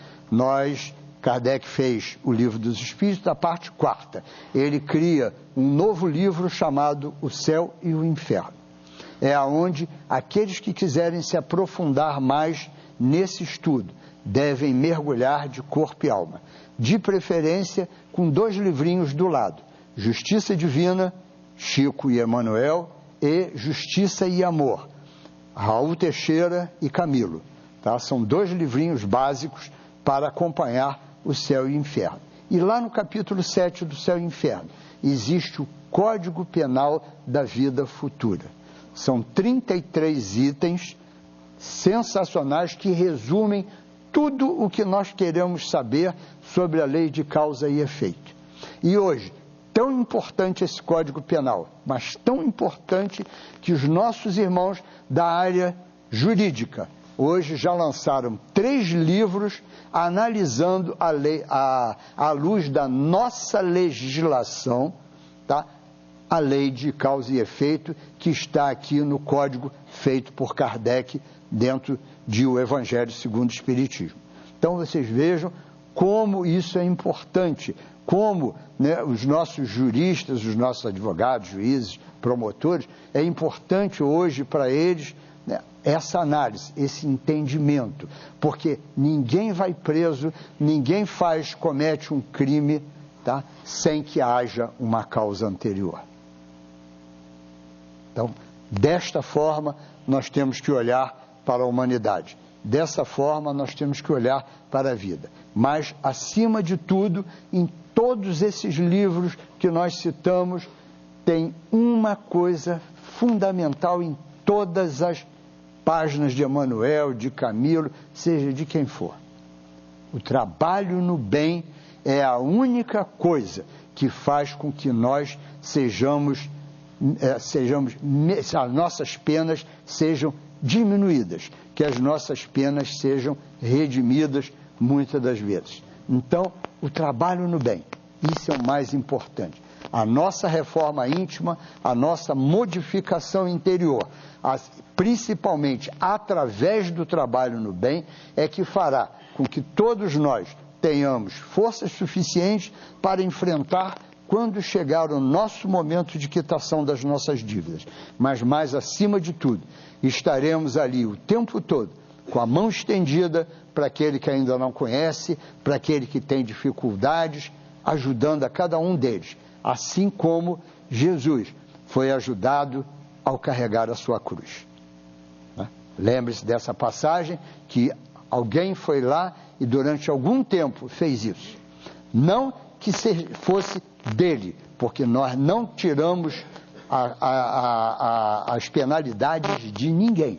Kardec fez o Livro dos Espíritos, a parte 4ª. Ele cria um novo livro chamado O Céu e o Inferno. É aonde aqueles que quiserem se aprofundar mais nesse estudo devem mergulhar de corpo e alma, de preferência com 2 livrinhos do lado, Justiça Divina, Chico e Emanuel, e Justiça e Amor, Raul Teixeira e Camilo. Tá? São 2 livrinhos básicos para acompanhar o Céu e o Inferno. E lá no capítulo 7 do Céu e Inferno, existe o Código Penal da Vida Futura. São 33 itens sensacionais que resumem tudo o que nós queremos saber sobre a lei de causa e efeito. E hoje, tão importante esse Código Penal, mas tão importante que os nossos irmãos da área jurídica hoje já lançaram 3 livros analisando a lei, à luz da nossa legislação, tá? A lei de causa e efeito que está aqui no código feito por Kardec dentro de O Evangelho segundo o Espiritismo. Então vocês vejam como isso é importante, como, né, os nossos juristas, os nossos advogados, juízes, promotores, é importante hoje para eles, né, essa análise, esse entendimento, porque ninguém vai preso, ninguém comete um crime, tá, sem que haja uma causa anterior. Então, desta forma, nós temos que olhar para a humanidade. Dessa forma, nós temos que olhar para a vida. Mas, acima de tudo, em todos esses livros que nós citamos, tem uma coisa fundamental em todas as páginas de Emanuel, de Camilo, seja de quem for. O trabalho no bem é a única coisa que faz com que nós as nossas penas sejam diminuídas, que as nossas penas sejam redimidas muitas das vezes. Então, o trabalho no bem, isso é o mais importante. A nossa reforma íntima, a nossa modificação interior, principalmente através do trabalho no bem, é que fará com que todos nós tenhamos forças suficientes para enfrentar quando chegar o nosso momento de quitação das nossas dívidas. Mas mais acima de tudo, estaremos ali o tempo todo, com a mão estendida para aquele que ainda não conhece, para aquele que tem dificuldades, ajudando a cada um deles, assim como Jesus foi ajudado ao carregar a sua cruz. Lembre-se dessa passagem, que alguém foi lá e durante algum tempo fez isso. Não que fosse dele, porque nós não tiramos as penalidades de ninguém.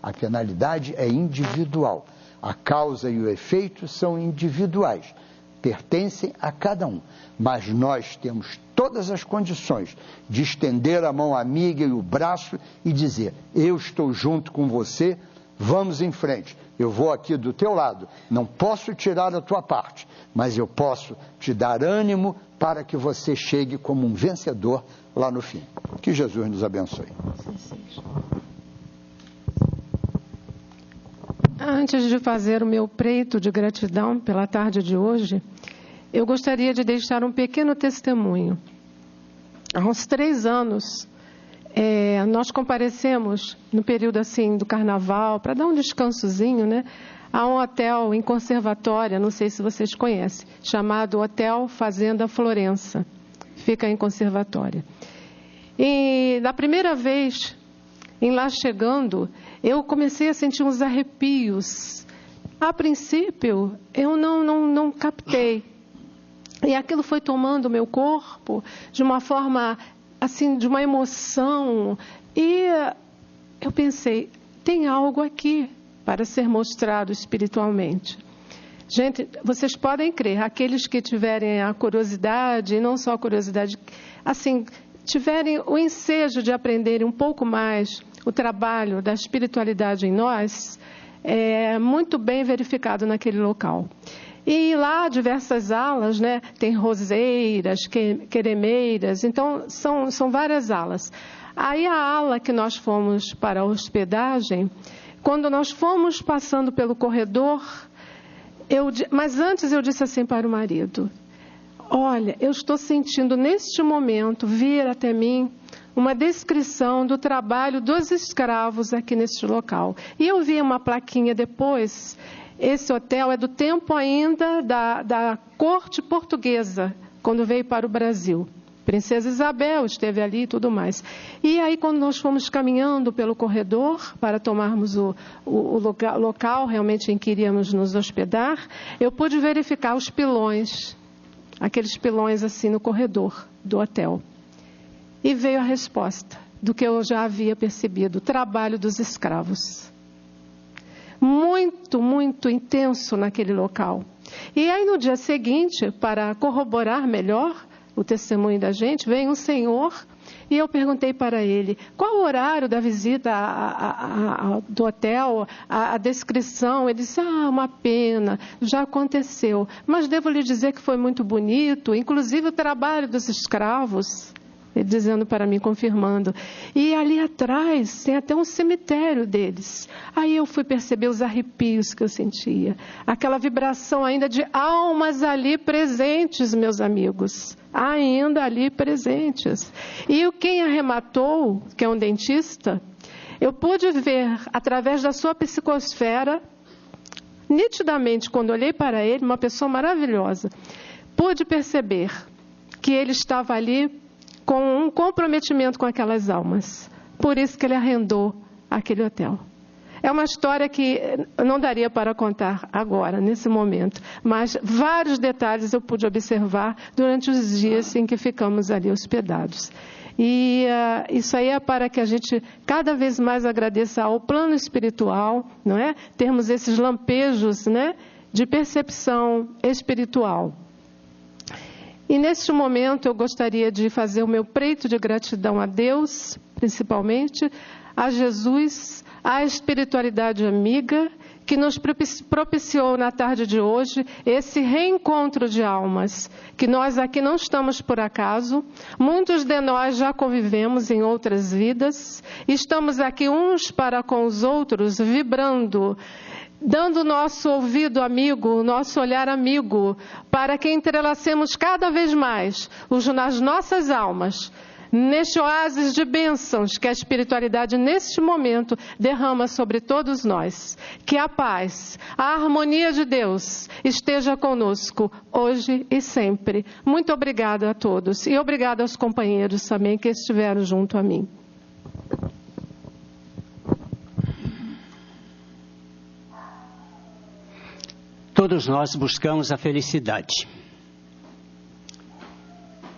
A penalidade é individual. A causa e o efeito são individuais, pertencem a cada um. Mas nós temos todas as condições de estender a mão amiga e o braço e dizer: eu estou junto com você, vamos em frente. Eu vou aqui do teu lado, não posso tirar a tua parte, mas eu posso te dar ânimo para que você chegue como um vencedor lá no fim. Que Jesus nos abençoe. Antes de fazer o meu preito de gratidão pela tarde de hoje, eu gostaria de deixar um pequeno testemunho. Há uns 3 anos, nós comparecemos, no período assim do carnaval, para dar um descansozinho, né, a um hotel em Conservatória, não sei se vocês conhecem, chamado Hotel Fazenda Florença, fica em Conservatória. E da primeira vez, em lá chegando, eu comecei a sentir uns arrepios. A princípio, eu não captei. E aquilo foi tomando o meu corpo de uma forma, assim, de uma emoção. E eu pensei, tem algo aqui para ser mostrado espiritualmente. Gente, vocês podem crer, aqueles que tiverem a curiosidade, e não só a curiosidade, assim, tiverem o ensejo de aprenderem um pouco mais o trabalho da espiritualidade em nós, é muito bem verificado naquele local. E lá, diversas alas, né? Tem roseiras, queremeiras, então são várias alas. Aí a ala que nós fomos para a hospedagem, quando nós fomos passando pelo corredor, mas antes eu disse assim para o marido: olha, eu estou sentindo neste momento vir até mim uma descrição do trabalho dos escravos aqui neste local. E eu vi uma plaquinha depois. Esse hotel é do tempo ainda da corte portuguesa, quando veio para o Brasil. Princesa Isabel esteve ali e tudo mais. E aí, quando nós fomos caminhando pelo corredor para tomarmos o local realmente em que iríamos nos hospedar, eu pude verificar os pilões, aqueles pilões assim no corredor do hotel. E veio a resposta do que eu já havia percebido: o trabalho dos escravos. Muito, muito intenso naquele local. E aí no dia seguinte, para corroborar melhor o testemunho da gente, veio um senhor e eu perguntei para ele qual o horário da visita do hotel, a descrição. Ele disse: uma pena, já aconteceu, mas devo lhe dizer que foi muito bonito, inclusive o trabalho dos escravos. Ele dizendo para mim, confirmando. E ali atrás tem até um cemitério deles. Aí eu fui perceber os arrepios que eu sentia. Aquela vibração ainda de almas ali presentes, meus amigos. Ainda ali presentes. E quem arrematou, que é um dentista, eu pude ver através da sua psicosfera, nitidamente, quando olhei para ele, uma pessoa maravilhosa, pude perceber que ele estava ali com um comprometimento com aquelas almas. Por isso que ele arrendou aquele hotel. É uma história que não daria para contar agora, nesse momento, mas vários detalhes eu pude observar durante os dias em que ficamos ali hospedados. E isso aí é para que a gente cada vez mais agradeça ao plano espiritual, não é? Termos esses lampejos, né, de percepção espiritual. E neste momento eu gostaria de fazer o meu preito de gratidão a Deus, principalmente, a Jesus, à espiritualidade amiga, que nos propiciou na tarde de hoje esse reencontro de almas, que nós aqui não estamos por acaso, muitos de nós já convivemos em outras vidas, estamos aqui uns para com os outros, vibrando dando nosso ouvido amigo, nosso olhar amigo, para que entrelacemos cada vez mais as nossas almas, neste oásis de bênçãos que a espiritualidade neste momento derrama sobre todos nós. Que a paz, a harmonia de Deus esteja conosco hoje e sempre. Muito obrigada a todos e obrigada aos companheiros também que estiveram junto a mim. Todos nós buscamos a felicidade.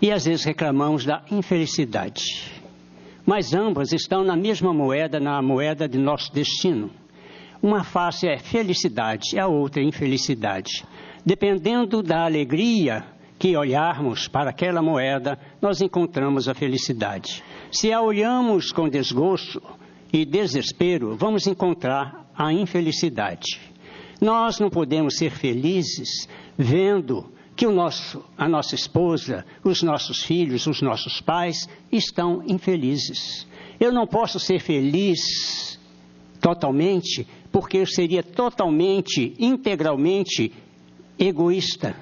E às vezes reclamamos da infelicidade. Mas ambas estão na mesma moeda, na moeda de nosso destino. Uma face é felicidade, a outra é infelicidade. Dependendo da alegria que olharmos para aquela moeda, nós encontramos a felicidade. Se a olhamos com desgosto e desespero, vamos encontrar a infelicidade. Nós não podemos ser felizes vendo que a nossa esposa, os nossos filhos, os nossos pais estão infelizes. Eu não posso ser feliz totalmente, porque eu seria totalmente, integralmente egoísta.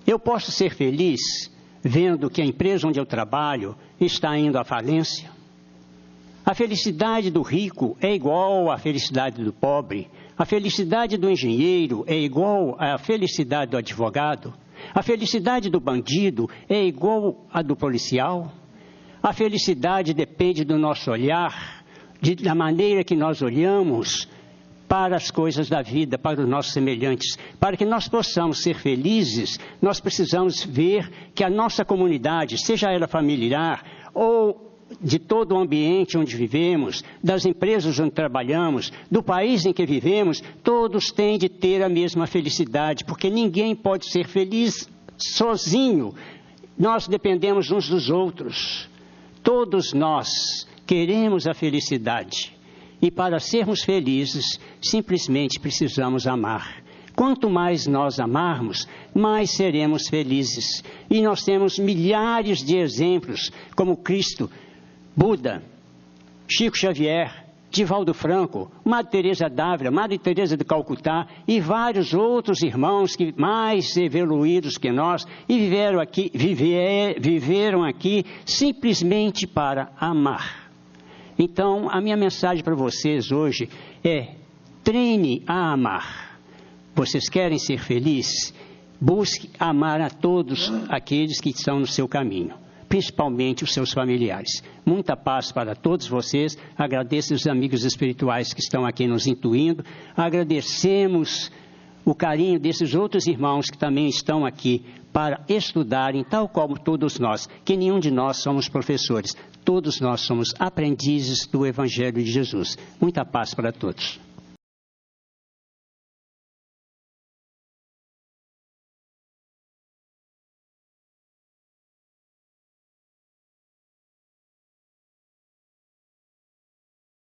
Eu posso ser feliz vendo que a empresa onde eu trabalho está indo à falência. A felicidade do rico é igual à felicidade do pobre. A felicidade do engenheiro é igual à felicidade do advogado. A felicidade do bandido é igual à do policial. A felicidade depende do nosso olhar, da maneira que nós olhamos para as coisas da vida, para os nossos semelhantes. Para que nós possamos ser felizes, nós precisamos ver que a nossa comunidade, seja ela familiar ou de todo o ambiente onde vivemos, das empresas onde trabalhamos, do país em que vivemos, todos têm de ter a mesma felicidade, porque ninguém pode ser feliz sozinho. Nós dependemos uns dos outros. Todos nós queremos a felicidade. E para sermos felizes, simplesmente precisamos amar. Quanto mais nós amarmos, mais seremos felizes. E nós temos milhares de exemplos, como Cristo, Buda, Chico Xavier, Divaldo Franco, Madre Teresa d'Ávila, Madre Teresa de Calcutá e vários outros irmãos que mais evoluídos que nós e viveram aqui simplesmente para amar. Então, a minha mensagem para vocês hoje é: treine a amar. Vocês querem ser felizes? Busque amar a todos aqueles que estão no seu caminho, principalmente os seus familiares. Muita paz para todos vocês. Agradeço os amigos espirituais que estão aqui nos intuindo. Agradecemos o carinho desses outros irmãos que também estão aqui para estudarem, tal como todos nós, que nenhum de nós somos professores. Todos nós somos aprendizes do Evangelho de Jesus. Muita paz para todos.